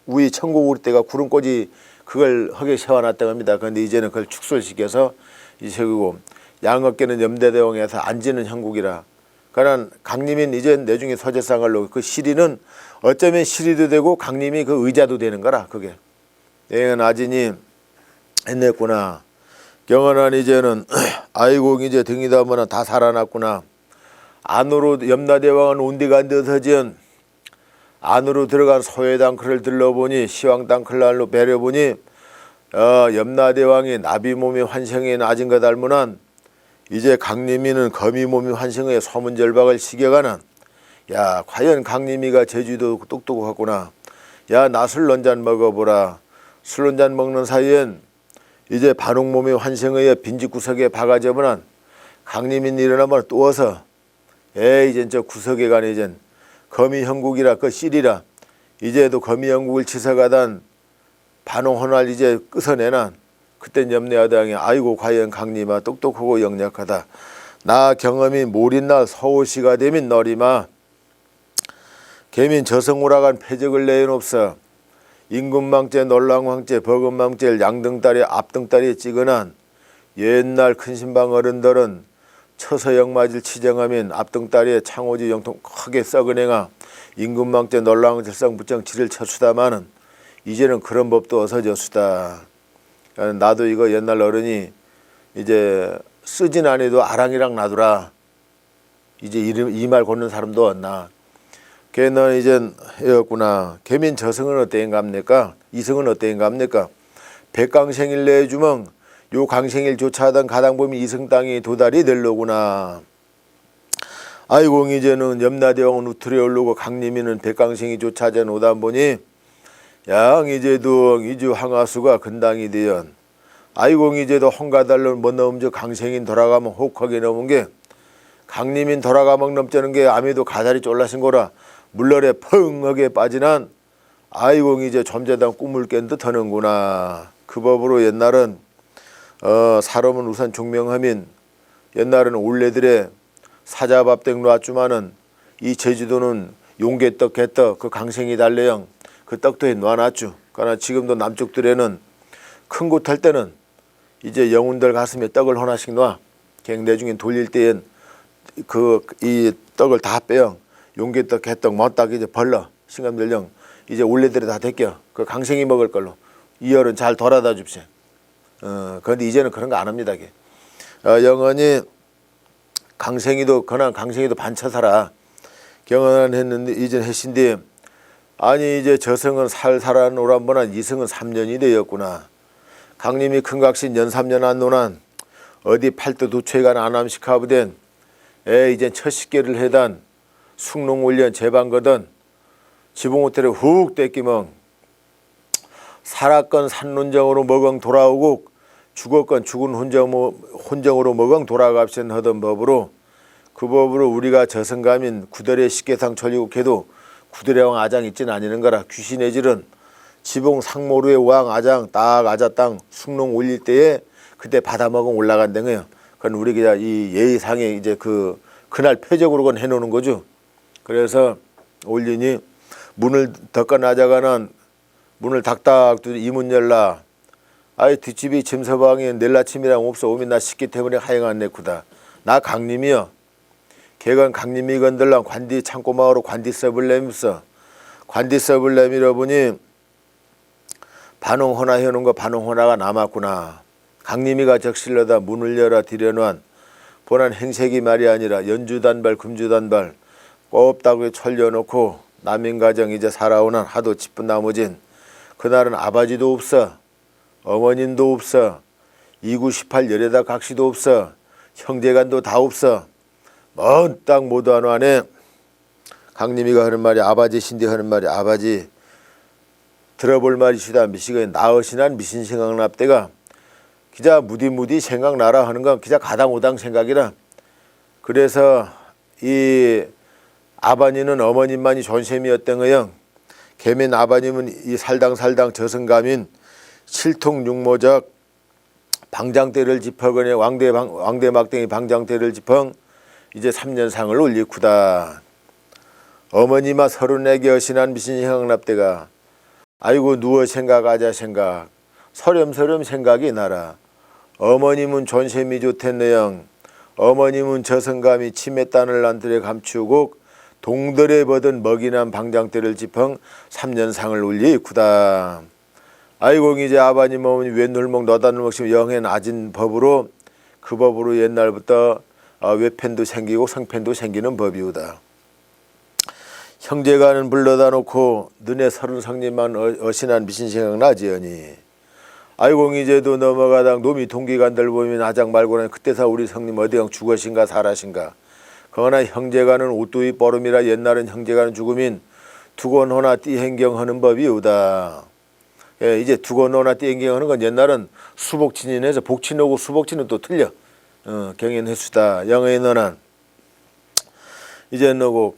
우리 천국 올 때가 구름꼬지 그걸 흙에 세워놨다고 합니다. 그런데 이제는 그걸 축소시켜서 이제 그고 양업계는 염대대왕에서 안지는 형국이라. 그러나 강림인 이제 내중에 서재상을 놓고 그 시리는 어쩌면 시리도 되고 강림이 그 의자도 되는 거라 그게. 얘는 아진이 했냈구나. 경언한 이제는 아이고 이제 등이다 보나 다 살아났구나. 안으로 염라대왕은 온디간데서지은 안으로 들어간 소해당크를 들러보니 시황당클날로 배려보니 염라대왕이 나비몸이 환생에 낮은 것 닮은한 이제 강림이는 거미몸이 환생에 소문절박을 시겨가는 야 과연 강림이가 제주도 똑똑하구나. 야 나 술 한 잔 먹어보라. 술 한 잔 먹는 사이엔 이제 반옥몸이 환생의 빈집구석에 박아져보는 강림이 일어나면 또 어서 이젠 저 구석에 가네 이젠 거미형국이라 그 씨리라 이제도 거미형국을 치서가단 반홍헌활 이제 끄서내난 그땐 염려하다니 아이고 과연 강림아 똑똑하고 영약하다. 나 경험이 몰인날 서울시가 되면 너리마 개민 저성오라간 패적을 내어놓소. 임금망제 놀랑황제 버금망제 양등다리 앞등다리에 찍어난 옛날 큰신방 어른들은 처서영맞을 치정하면 앞등다리에 창호지 영통 크게 썩은행아 임금망제 놀랑질상 부정치를 쳐수다마는 이제는 그런 법도 어서졌수다. 나도 이거 옛날 어른이 이제 쓰진 않아도 아랑이랑 놔두라. 이제 이 말 걷는 사람도 없나. 걔는 이젠 해였구나. 개민 저승은 어때인갑니까? 이승은 어때인갑니까? 백강생일 내주멍 요 강생일 조차하던 가당범이 이승 땅이 도달이 될로구나. 아이고 이제는 염라대왕은 우투리 올르고 강림이는 백강생이 조차전 오다 보니 양 이제도 이주 항하수가 근당이 되연 아이고 이제도 헝가달로 못 넘저 강생인 돌아가면 혹하게 넘은 게 강림인 돌아가면 넘자는 게 아미도 가다리 쫄라신 거라 물러래 펑하게 빠지난 아이고 이제 점자당 꿈을 깬 듯 하는구나. 그 법으로 옛날은 사람은 우선 종명하면 옛날은 올레들의 사자밥댁 놔주마는 이 제주도는 용개떡 개떡 그 강생이 달래영 그 떡도 해 놔놨죠. 그러나 지금도 남쪽들에는 큰 곳 할 때는 이제 영혼들 가슴에 떡을 하나씩 놔. 갱내 중에 돌릴 때엔 이 떡을 다 빼영. 용개떡 개떡 못딱 이제 벌러 신감들령 이제 올레들이 다 데껴. 그 강생이 먹을 걸로 이열은 잘 돌아다 줍시. 그런데 이제는 그런 거 안 합니다. 영원히 강생이도 그난 강생이도 반차사라 경언 했는데 이젠 했신데 아니 이제 저승은 살아노란보나 이승은 3년이 되었구나. 강림이 큰각신 연 3년 안 노난 어디 팔도 도체간 안함식하부된 이젠 첫 식계를 해단 숭농올련 제방거든 지붕호텔에 훅 떼끼멍 살았건 산론정으로 먹엉 돌아오고 죽었건 죽은 혼정으로 먹엉 돌아갑신 하던 법으로 그 법으로 우리가 저승가민 구들의 식계상 천리국해도 구들의 왕 아장 있진 아니는 거라. 귀신의 질은 지붕 상모루의 왕 아장 딱 아자땅 숭농 올릴 때에 그때 받아먹으면 올라간다는 거예요. 그건 우리 그냥 이 예의상에 이제 그날 표적으로 건 해놓는 거죠. 그래서 올리니 문을 덮고 나자가는 문을 닥닥 이문 열라. 아이 뒷집이 짐서방에 내일 아침이랑 없어 오면 나 식기 때문에 하행한 내구다. 나 강림이여. 걔건 강림이 건들랑 관디 창고마으로 관디 섭을 내면서 관디 섭을 내밀어 보니 반홍호나 해놓은 거 반홍호나가 남았구나. 강림이가 적실러다 문을 열어 들여놓은 보난 행색이 말이 아니라 연주단발 금주단발 꼽다구에 철려놓고 남인가정 이제 살아오는 하도 짚은 나머진 그날은 아버지도 없어 어머님도 없어 이구18 열에다 각시도 없어. 형제간도 다 없어. 먼 땅 모두 안 와네. 강림이가 하는 말이 아바지신데 하는 말이 아바지 들어볼 말이시다. 미시가 나으시난 미신 생각납대가 기자 무디무디 생각나라 하는 건 기자 가당오당 생각이라. 그래서 이 아바니는 어머님만이 존셈이었던 거요. 개민 아바님은 이 살당살당 저승감인 칠통육모적 방장대를 짚어거니 왕대막댕이 방장대를 짚어 이제 3년상을 올리쿠다. 어머니마 34개 어신한 미신 생각납대가 아이고 누워 생각하자 생각 서렴서렴 생각이 나라. 어머님은 존셈이 좋댔네영. 어머님은 저승감이 치매단을 난들에 감추고 동들에 버든 먹이난 방장대를 짚어 3년상을 올리쿠다. 아이고 이제 아바님 어머니 웬놀먹 너다놀먹 영해 낮은 법으로 그 법으로 옛날부터 외편도 생기고 성편도 생기는 법이오다. 형제가는 불러다 놓고 너네 30상님만 어신한 미신 생각나지언니. 아이고 이제도 넘어가다 놈이 동기간들 보면 아장 말고는 그때사 우리 성님 어디가 죽으신가 살아신가. 그러나 형제가는 오뚜이 뻐름이라 옛날은 형제가는 죽으면 두건호나 띠행경하는 법이오다. 예, 이제 두건호나 띠행경하는 건 옛날은 수복친인해서 복친하고 수복친은 또 틀려. 경연해수다. 영의 너는 이제 너고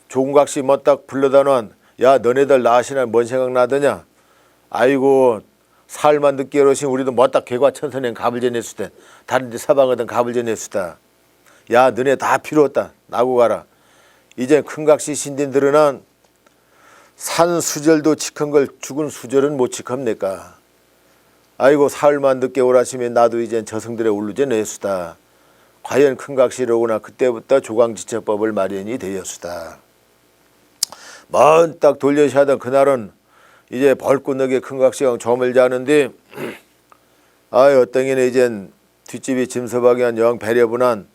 조금각시 멋딱 불러다 놓은 야 너네들 나시나 뭔 생각나더냐. 아이고 살만 늦게 이러신 우리도 멋딱 개과천선행 갑을 전해수다. 다른 데 사방하던 갑을 전해수다. 야 너네 다 필요 없다. 나고 가라. 이제 큰각시 신딘들은 산 수절도 지킨 걸 죽은 수절은 못 지킵니까. 아이고 사흘만 늦게 오라시면 나도 이젠 저승들의 울루제 내수다. 과연 큰각시로구나. 그때부터 조광지처법을 마련이 되었수다. 먼 딱 돌려시 하던 그날은 이제 벌꾸너게 큰각시가 점을 자는데 어떤 게는 이젠 뒷집이 짐서방이 영 배려분한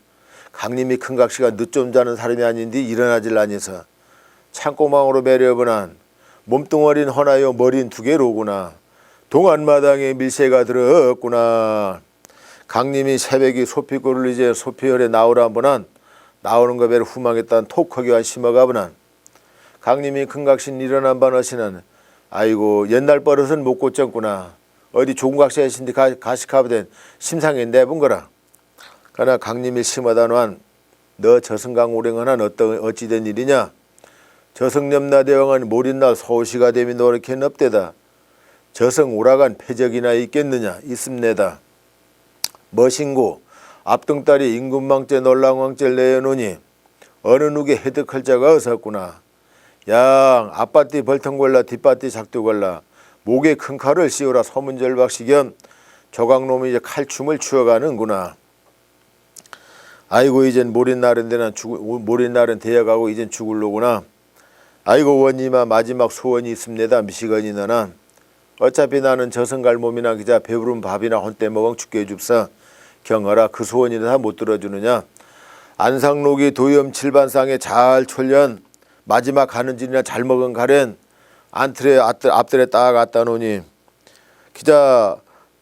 강림이 큰각시가 늦 좀 자는 사람이 아닌데 일어나질 아니서 창고망으로 배려분한 몸뚱어린 하나요 머린 두 개로구나. 동안마당에 밀새가 들어왔구나. 강림이 새벽이 소피골을 이제 소피열에 나오라 보난 나오는 거 배로 후망했단 톡하기와 심어가보난 강림이 큰각신 일어난 반어시는 아이고 옛날 버릇은 못 고쳤구나. 어디 조금각시 하신데 가식하부된 심상에 내본 거라. 그러나 강림이 심어다 놓은 너 저승강 오랭하는 어찌된 일이냐. 저승염라대왕은 모린날 서울시가 되미 노력해 넙대다. 저승 오라간 패적이나 있겠느냐. 있습니다. 머신고 앞등딸이 임금망제 놀랑왕제를 내어놓으니 어느 누게 해득할 자가 없었구나. 양 앞바띠 벌통걸라 뒷바띠 작두걸라 목에 큰 칼을 씌우라 서문절박시겸 조각놈이 이제 칼춤을 추어가는구나. 아이고 이젠 모린날은 되어가고 이젠 죽을로구나. 아이고 원님아 마지막 소원이 있습니다. 미시건이 너는 어차피 나는 저승갈 몸이나 기자 배부른 밥이나 혼때 먹엉 죽게 해줍사. 경어라 그 소원이나 다 못 들어주느냐. 안상록이 도염 칠반상에 잘 촐련 마지막 가는 질이나 잘 먹은 가렌 안틀에 앞들에 딱 갖다 놓으니 기자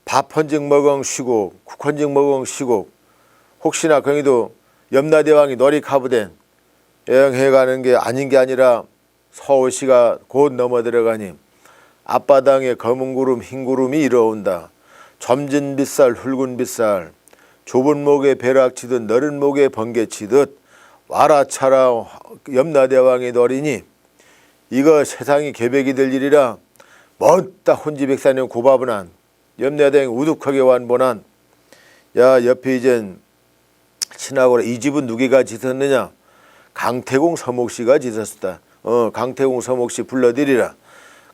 밥 한 징 먹엉 쉬고 국 한 징 먹엉 쉬고 혹시나 거기도 염라대왕이 너리 가부된 여행해가는 게 아닌 게 아니라 서울시가 곧 넘어 들어가니 앞바닥에 검은 구름 흰 구름이 일어온다. 점진 빗살 붉은 빗살 좁은 목에 벼락 치듯 너른 목에 번개 치듯 와라 차라 염라대왕이 너리니 이거 세상이 계백이 될 일이라 먼따 혼지백사년 고바분한 염라대왕이 우뚝하게 완본한 야 옆에 이젠 친하고라 이 집은 누구가 짓었느냐. 강태공 서목씨가 짓었다. 강태공 서목씨 불러드리라.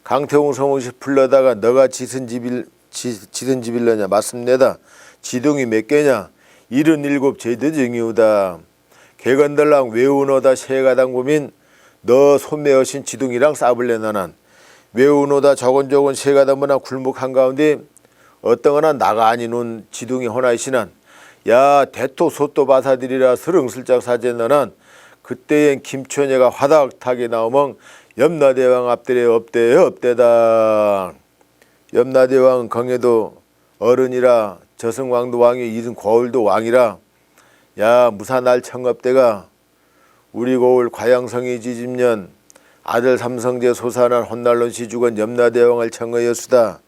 강태공 서목씨 불러다가 너가 짓은 집일러냐. 맞습니다. 지둥이 몇 개냐. 77 제드증이오다. 개건들랑 외우노다 세가당 고민 너 손매어신 지둥이랑 싸블래 나난 외우노다 저건저건 세가당보나 굴목 한가운데 어떤거나 나가 아니는 지둥이 하나이시난 야 대토 소또 바사들이라 스릉슬쩍 사제 너난 그때엔 김천예가 화닥타게 나오멍 염라대왕 앞들에 없대다. 염라대왕 경에도 어른이라 저승왕도 왕이 이승 고을도 왕이라 야 무사날 청업대가 우리 고을 과양성이 지집년 아들 삼성제 소사난 혼날론 시주건 염라대왕을 청하여수다.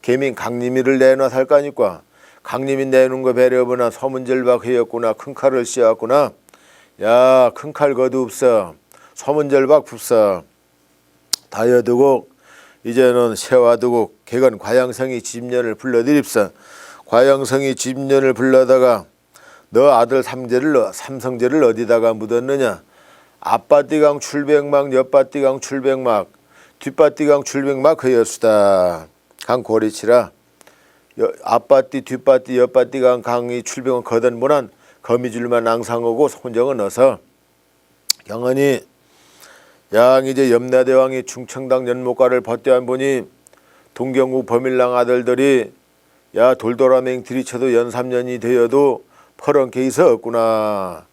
개민 강림이를 내놔 살까니까 강림이 내놓은 거 배려보나 서문절박하였구나. 큰 칼을 씌웠구나. 야 큰 칼 거두옵서 서문절박 굽서 다여두고 이제는 세워두고 개건 과양성이 집년을 불러드립서. 과양성이 집년을 불러다가 너 아들 삼성제를 어디다가 묻었느냐. 앞바띠강 출백막 옆바띠강 출백막 뒷바띠강 출백막 하였수다. 강 고리치라 앞바띠 뒷바띠 옆바띠강 강이 출백은 거든보난 거미줄만 앙상하고 손정은 어서 경언이 양 이제 염라대왕이 충청당 연못가를 벗대한 보니 동경국 범일랑 아들들이 야 돌도라맹 들이쳐도 연삼년이 되어도 퍼런게 있었구나.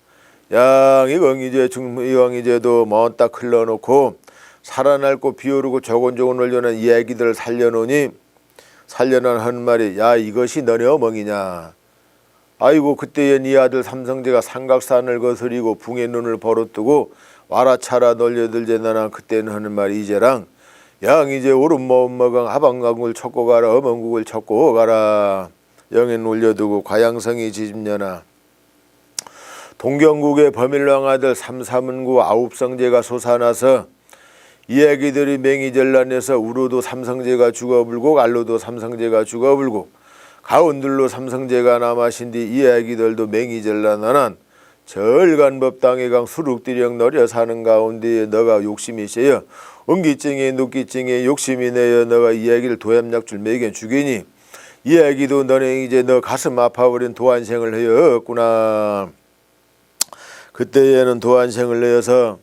양 이왕 이제도 먼딱 흘러놓고 살아날고 비오르고 조곤조곤 올려는 이야기들을 살려놓으니 살려놓은 하는 말이 야 이것이 너네 어멍이냐. 아이고 그때에 네 아들 삼성제가 삼각산을 거스리고 붕의 눈을 버릇뜨고 와라차라 널려들제 나나 그때는 하는 말이 이제랑 양 이제 오름모음머강 하방강을 쳤고 가라 어멍국을 쳤고 가라. 영엔 올려두고 과양성이 지집년아 동경국의 범일왕 아들 삼사문구 아홉성제가 솟아나서 이야기들이 맹이전란해서 우로도 삼성제가 죽어불고 알로도 삼성제가 죽어불고 가운들로 삼성제가 남아신 뒤 이야기들도 맹이전란하난 절간법당의 강 수룩디령 너려 사는 가운데에 너가 욕심이 있어요. 은기증에 눕기증에 욕심이 내어 너가 이야기를 도염약줄 매겨 죽이니 이야기도 너네 이제 너 가슴 아파버린 도안생을 하였구나. 그때에는 도안생을 내어서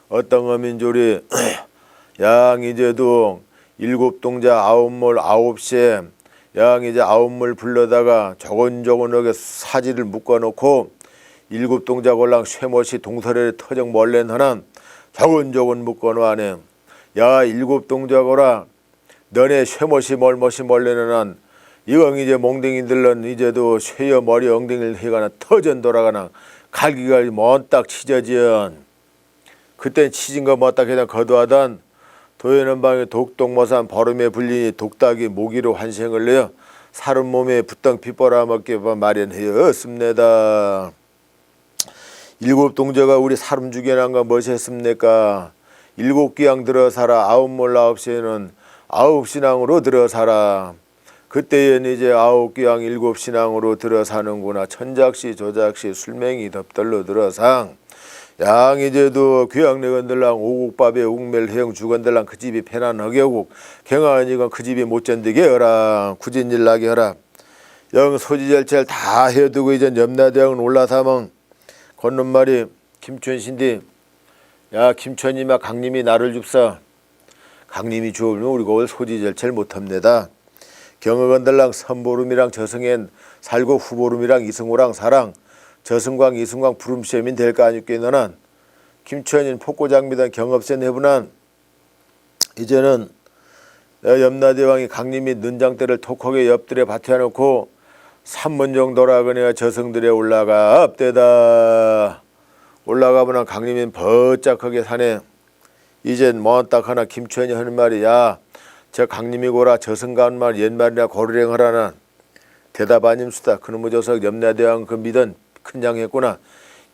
어떤 어민졸이 양 이제도 일곱 동자 아홉몰 아홉세 양 이제 아홉몰 불러다가 조곤조곤하게 사지를 묶어놓고 일곱 동자 골랑 쇠못이 동설에 터정 멀렌 하난 조곤조곤 묶어놓아네. 야 일곱 동자 고라 너네 쇠못이 멀못이 멀렌 하난 이왕 이제 몽댕이들은 이제도 쇠여 머리 엉덩이를 해가나 터전 돌아가나 갈기가 먼딱 치저지연. 그땐 치진 거 멋딱 해다 거두하던 도연한 방에 독동모산 버름에 불리니 독닭이 모기로 환생을 내어 사람 몸에 부땅 빗벌아 먹게 마련하였습니다. 일곱 동자가 우리 사람 죽여난 거 무엇했습니까? 일곱 기양 들어 살아 아홉몰 아홉시에는 아홉 신앙으로 들어 살아. 그때엔 이제 아홉 기양 일곱 신앙으로 들어 사는구나. 천작시 조작시 술맹이 덮들로 들어상 양 이제도 귀양내건들랑 오곡밥에 웅멜해영 주건들랑 그 집이 편안하게오고 경하니건 그 집이 못 견디게 하라. 굳은일 나게 하라. 영 소지절철 다 해두고 이젠 염라대왕은 올라사멍 걷는 말이 김천신디 야 김천이마 강림이 나를 줍사. 강림이 주우면 우리가 올 소지절철 못합니다. 경허건들랑 선보름이랑 저승엔 살고 후보름이랑 이승호랑 사랑 저승광 이승광 부름시험인 될까 아니겠노난 김천인 폭고장비단 경업센 해분한 이제는 염라대왕이 강림이 는장대를 톡하게 옆들에 밭혀놓고 3번 정도라 그네야 저승들에 올라가 업대다. 올라가보나 강림인 버짝하게 사네. 이젠 먼딱 하나 김천이 하는 말이 야 저 강림이고라 저승간 말 옛말이나 고르랭 하라나 대답 아님수다. 그놈의 저석 염라대왕 그 믿은 큰 장했구나.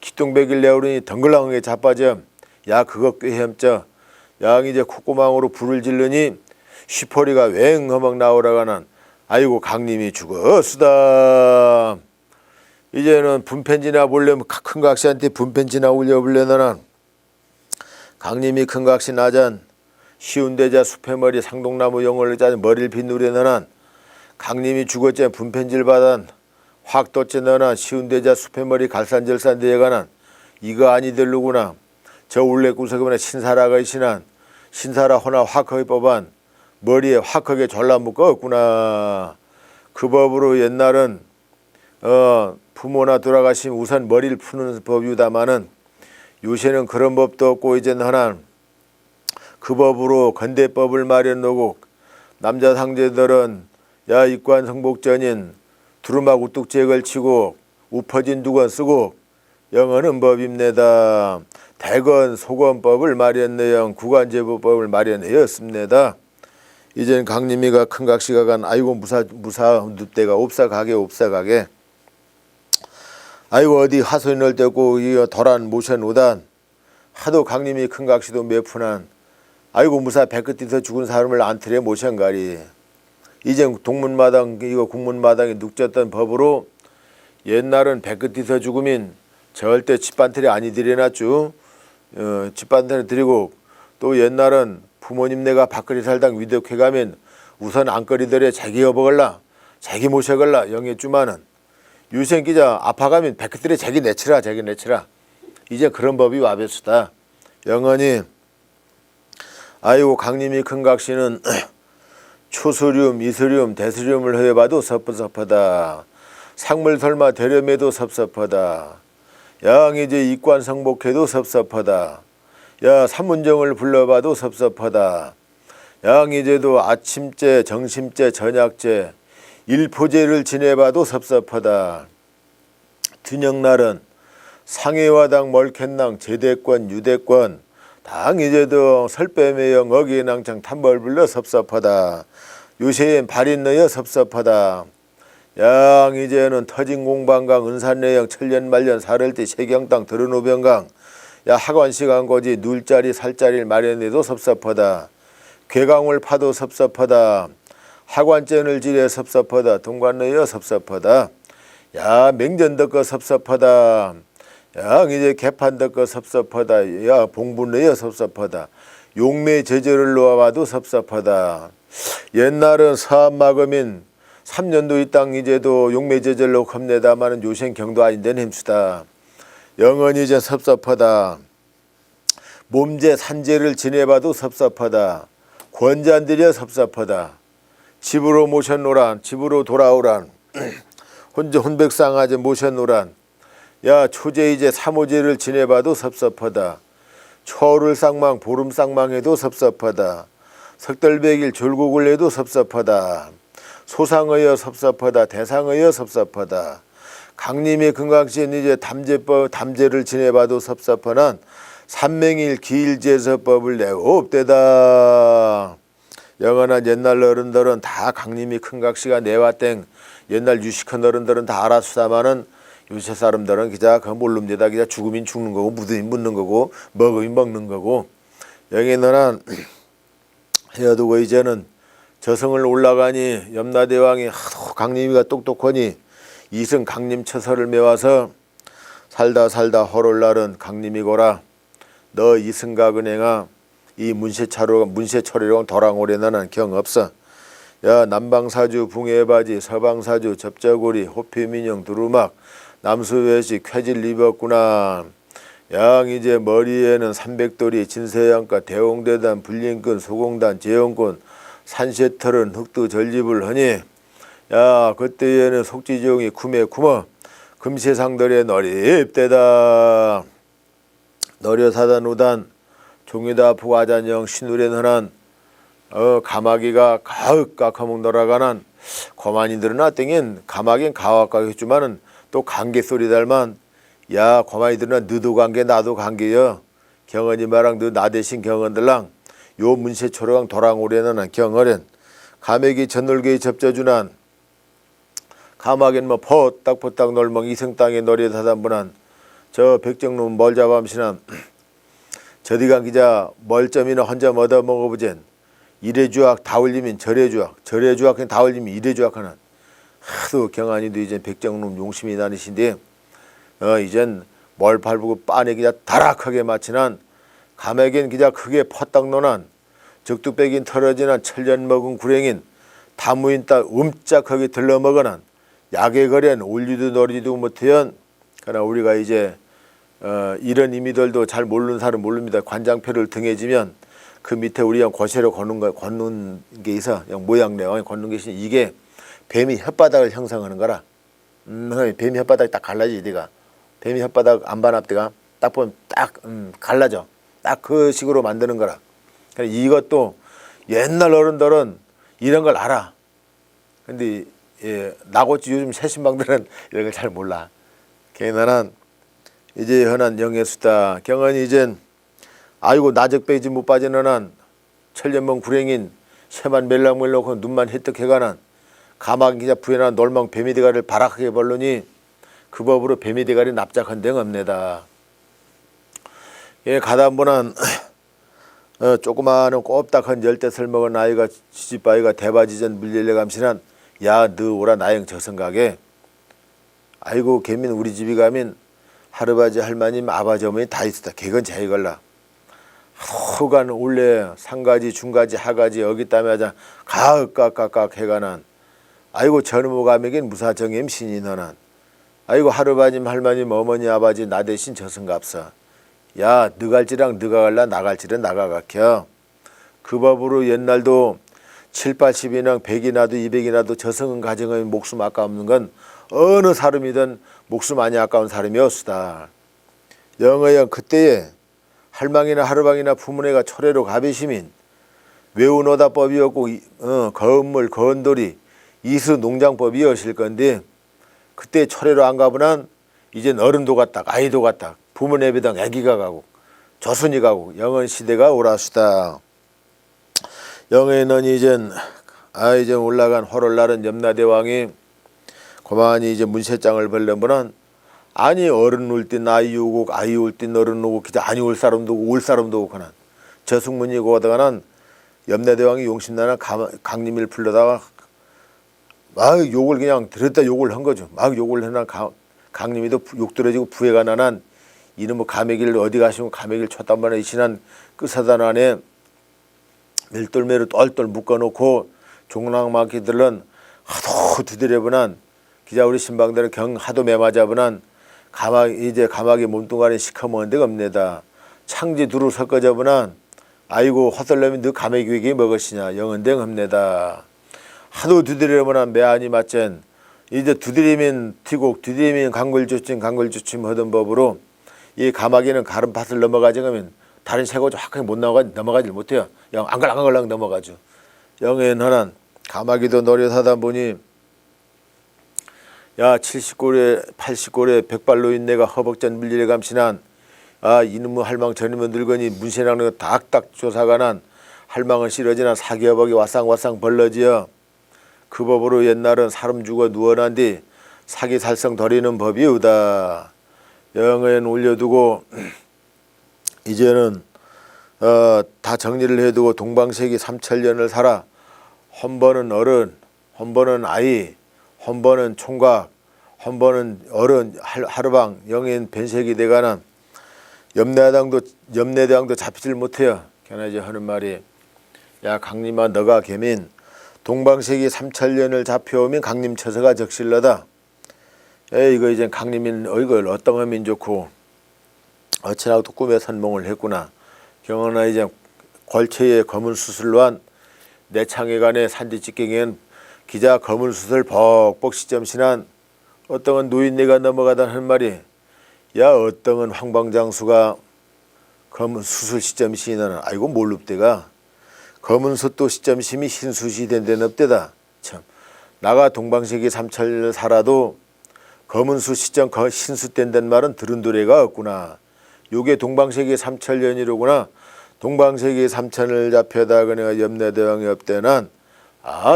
기똥백일 내오르니 덩글랑하게 자빠져. 야 그거 꾀햄쪄. 양 이제 콧구멍으로 불을 질르니 쉬퍼리가 웽허먹 나오라가는 아이고 강림이 죽었수다. 이제는 분편지나 볼려면 큰 각시한테 분편지나 올려볼려너는 강림이 큰 각시 나잔 쉬운 대자 숲의 머리 상동나무 영월을 짜는 머리를 빗누려 너는 강림이 죽었지 분편지를 받은 확 떴지 너는 쉬운 대자 숲의 머리 갈산절산 대해가는 이거 아니들르구나. 저 울레구석에 신사라가 있시난 신사라 호나 확하게 뽑은 머리에 확하게 졸라 묶었구나. 그 법으로 옛날은 부모나 돌아가시면 우선 머리를 푸는 법이다마는 요새는 그런 법도 없고 이제는 하나 그 법으로 건대법을 마련하고 남자 상제들은 야 입관 성복전인 두루마기 우뚝지에 걸치고 우퍼진 두건 쓰고 영어는 법입니다. 대건 소건법을 마련내영 구간제보법을 마련하였습니다. 이젠 강림이가 큰 각시가 간 아이고 무사 눕대가 옵사가게 아이고 어디 하소연을 떼고 이 도란 모셔놓단 하도 강림이 큰 각시도 매푼한 아이고 무사 배끝에서 죽은 사람을 안틀에 모션가리 이젠 동문마당 이거 국문마당에 눅졌던 법으로 옛날은 배끝에서 죽으면 절대 집반틀이 아니들여놨죠. 집반틀을 드리고 또 옛날은 부모님 내가 밖으리 살당 위덕회 가면 우선 안거리들에 자기 여보걸라 자기 모셔걸라 영했주마는 유생 기자 아파가면 배끝들에 자기 내치라 이제 그런 법이 와베수다. 영원히 아이고 강림이 큰 각시는 초수륨 이수륨 대수륨을 허여봐도 섭섭하다. 상물 설마 되려매도 섭섭하다. 양이제 입관 성복해도 섭섭하다. 야 삼문정을 불러봐도 섭섭하다. 양이제도 아침째 정심째 저녁째 일포제를 지내봐도 섭섭하다. 든영날은 상해와당 멀캔낭 제대권 유대권 당이제도 설빼매영 어기낭창 탐벌 불러 섭섭하다. 요새엔 발인너여 섭섭하다. 양 이제는 터진 공방강 은산내영 천년말년 사를때 세경땅 들은오병강 야 학원시간 거지 눌자리 살자리를 마련해도 섭섭하다. 괴강을 파도 섭섭하다. 학원전을 지려 섭섭하다. 동관너여 섭섭하다. 야 맹전덕거 섭섭하다. 야 이제 개판덕거 섭섭하다. 야 봉분너여 섭섭하다. 용매 제절을 놓아봐도 섭섭하다. 옛날은 사암마금인 3년도 이 땅 이제도 용매제절로 겁내다마는 요생 경도 아닌데 냄수다. 영원히 이제 섭섭하다. 몸제 산제를 지내봐도 섭섭하다. 권잔들여 섭섭하다. 집으로 모셔노란 집으로 돌아오란 혼자 혼백상하제 모셔노란 야 초제 이제 삼오제를 지내봐도 섭섭하다. 초를 쌍망 보름 쌍망해도 섭섭하다. 석달백일 졸곡을 해도 섭섭하다. 소상하여 섭섭하다. 대상하여 섭섭하다. 강림의 금강신 이제 담제를 지내봐도 섭섭하난 삼맹일 기일제서법을 내고 없대다. 영원한 옛날 어른들은 다 강림이 큰각시가 내와땡 옛날 유식한 어른들은 다 알아수다마는 요새 사람들은 기자 그 모릅니다. 기자 죽으면 죽는 거고 묻으면 묻는 거고 먹으면 먹는 거고 영애너는 헤어두고 이제는 저승을 올라가니 염라대왕이 하도 강림이가 똑똑하니 이승 강림처서를 메와서 살다 허롤날은 강림이고라 너 이승각 은행아 이 문세철이랑 도랑오래나는 경 없어. 야 남방사주 붕해바지 서방사주 접저고리 호피민영 두루막 남수외시 쾌질 입었구나. 양 이제 머리에는 300돌이 진세양가 대홍대단 불린끈 소공단 재용권 산세털은 흑두 전집을 하니 야 그때에는 속지종이 구매구머 금세상들의 너리 입대다. 너려사단 우단 종이다 부화잔영 신우련 흔한 가마귀가 가흑 깎아먹 놀아가난 고만이들은 아땡엔 가마귀는 가와까겠지만은 또 관계 소리 달만 야 고만이들은 너도 관계 나도 관계여 경언이 말랑 너 나 대신 경언들랑 요 문세초로강 도랑오래는 경어렌 가맥이 전놀개에 접져주난 가마귀는 뭐 포딱포딱 놀멍 이승 땅에 너리사단분한 저 백정놈 멀잡암시난 저디간 기자 멀점이나 혼자 얻어 먹어보젠 이래주악 다 올리면 절해주악 절해주악 다 올리면 이래주악 하는 하도 경안이도 이제 백정놈 용심이 나니신데 이젠 멀 밟고 빠내 기자 다락하게 마치난 감액엔 기자 크게 퍼딱 노난 적두백인 털어지난 천년 먹은 구랭인 다무인 딸 움짝하게 들러먹어난 약의 거래는 올리도 너리도 못해연 그러나 우리가 이제 이런 이미들도 잘 모르는 사람 모릅니다. 관장표를 등에 지면 그 밑에 우리가 고세로 걷는 게 있어. 모양 내왕이 걷는 게 있어. 이게 뱀이 혓바닥을 형성하는 거라. 뱀이 혓바닥이 딱 갈라지지 내가. 뱀이 혓바닥 안반합대가 딱 보면 딱 갈라져. 딱 그 식으로 만드는 거라. 그러니까 이것도 옛날 어른들은 이런 걸 알아. 근데 나고치 요즘 새 신방들은 이런 걸 잘 몰라. 걔네는 이제 현한 영예수다. 경은 이젠 아이고 나적배지 못 빠지는 한 천년먼 구랭인 새만 멜랑멜랑하고 눈만 해떡해가는 가막 기자 부여나 놀망 뱀이대가리를 바락하게 벌르니 그 법으로 뱀이대가리 납작한 데가 없네다. 가다 보면 조그마한 꼽딱한 열대설 먹은 아이가 지지바이가 대바지전 물릴래 감시난 야 너 오라 나영 저승가게 아이고 개민 우리 집이 가면 할아버지 할머님 아버지 어머니 다 있었다. 개건 자기걸라 허간 올래 상가지 중가지 하가지 여기 땀에 하자 가윽깍깍깍 해가난 아이고 저놈의 가맥인 무사정임 신이 너는 아이고 할아버님 할머님 어머니 아버지 나 대신 저승갑사 야 너 갈지랑 너가 갈라 나 갈지는 나가 가켜 그 법으로 옛날도 7, 80이나 100이 나도 200이 나도 저승은 가정의 목숨 아까없는 건 어느 사람이든 목숨 많이 아까운 사람이 없수다. 영어영 그때에 할망이나 하루방이나 부모네가 초래로 가비시민 외우노다법이었고 거은물 거은돌이 이수 농장법이 었을 건데 그때 초래로 안 가보난 이젠 어른도 갔다 아이도 갔다 부모네 배당 애기가 가고 조선이 가고 영원 시대가 오라수다. 영에는 이젠 이제 올라간 호롤날은 염라대왕이 고만이 이제 문세장을 벌려보는 아니 어른 울 땐 아이 오고 아이 울 땐 어른 오고 기자 아니 올 사람도 오고 올 사람도 오고 하는 저승문이고 하다가는 염라대왕이 용심나는 강림을 불러다가 막 욕을 그냥 들었다 욕을 한 거죠. 막 욕을 해나 강림이도 욕 들어지고 부해가 나난 이놈의 가메기를 어디 가시면 가메기를 쳤단 말이야. 이 신한 끝사단 안에 밀돌매로 똘똘 묶어놓고 종랑마키들은 하도 두드려보난 기자 우리 신방들은 경 하도 매맞아보난 가마기 몸뚱아리 시커먼 데가 없네다. 창지 두루 섞어져보난 아이고 헛설렘이 너 가메기에게 먹으시냐 영은댕 없네다. 하도 두드려보난 매안이 맞젠 이제 두드리면 튀곡 두드리면 강글주침 하던 법으로 이 가마귀는 가름밭을 넘어가지 그러면 다른 새가 정확하게 못 넘어가질 못해요. 영 안갈랑안갈랑 넘어가죠. 영엔 하난 가마귀도 노릇하다 보니 야 70골에 80골에 백발노인네가 허벅전 물리를 감시난 이놈의 할망 저놈의 늙은이 문신하는 거 닥닥 조사가난 할망은 싫어지나 사기허벅이 와쌍와쌍 벌러지어 그 법으로 옛날은 사람 죽어 누워난 뒤 사기 살성 덜이는 법이 우다. 영엔 올려두고 이제는 다 정리를 해두고 동방세기 3000년을 살아 헌번은 어른, 헌번은 아이, 헌번은 총각, 헌번은 어른, 하루방, 영인 변색이 돼가는 염내대왕도 잡히질 못해요. 걔네 하는 말이 야 강림아 너가 개민 동방세기 3000년을 잡혀오면 강림 처서가 적실러다. 이거 이제 강림인 이걸 어떤 하면 좋고 어찌나도 꿈에 선몽을 했구나. 경원아 이제 골체에 검은 수술로 한 내창회관에 산지직경엔 기자 검은 수술 벅벅 시점신한 어떤 노인네가 넘어가다 하는 말이 야 어떤 황방장수가 검은 수술 시점시나는 아이고 몰릅대가 검은 솥도 시점심이 흰수시 된 데는 없대다. 참 나가 동방세기 3000년 살아도 검은 수 시점 흰수 뗀다는 말은 들은 도래가 없구나. 요게 동방세기 3000년이로구나. 동방세기 3000을 잡혀다 그네가 염라대왕이 없대는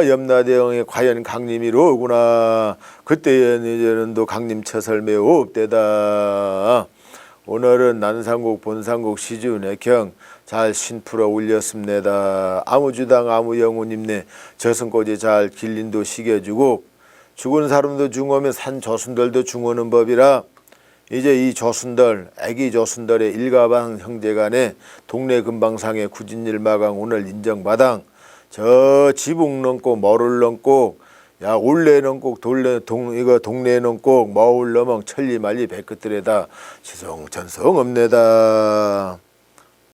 염라대왕이 과연 강림이로 오구나. 그때는 이제는 또 강림처설 매우 없대다. 오늘은 난상국 본상국 시주내경 잘 신풀어 올렸습니다. 아무주당 아무영우님네 저승꼬지 잘 길린도 시겨주고 죽은 사람도 중하면 산 조순들도 중하는 법이라 이제 이 조순들 애기 조순들의 일가방 형제간에 동네 근방상의 구진일마강 오늘 인정마당 저 지붕 넘고 머를 넘고 야 올레는 꼭 이거 동네는 꼭 머울 넘어 천리말리 백끝들에다 지성전성 없네다.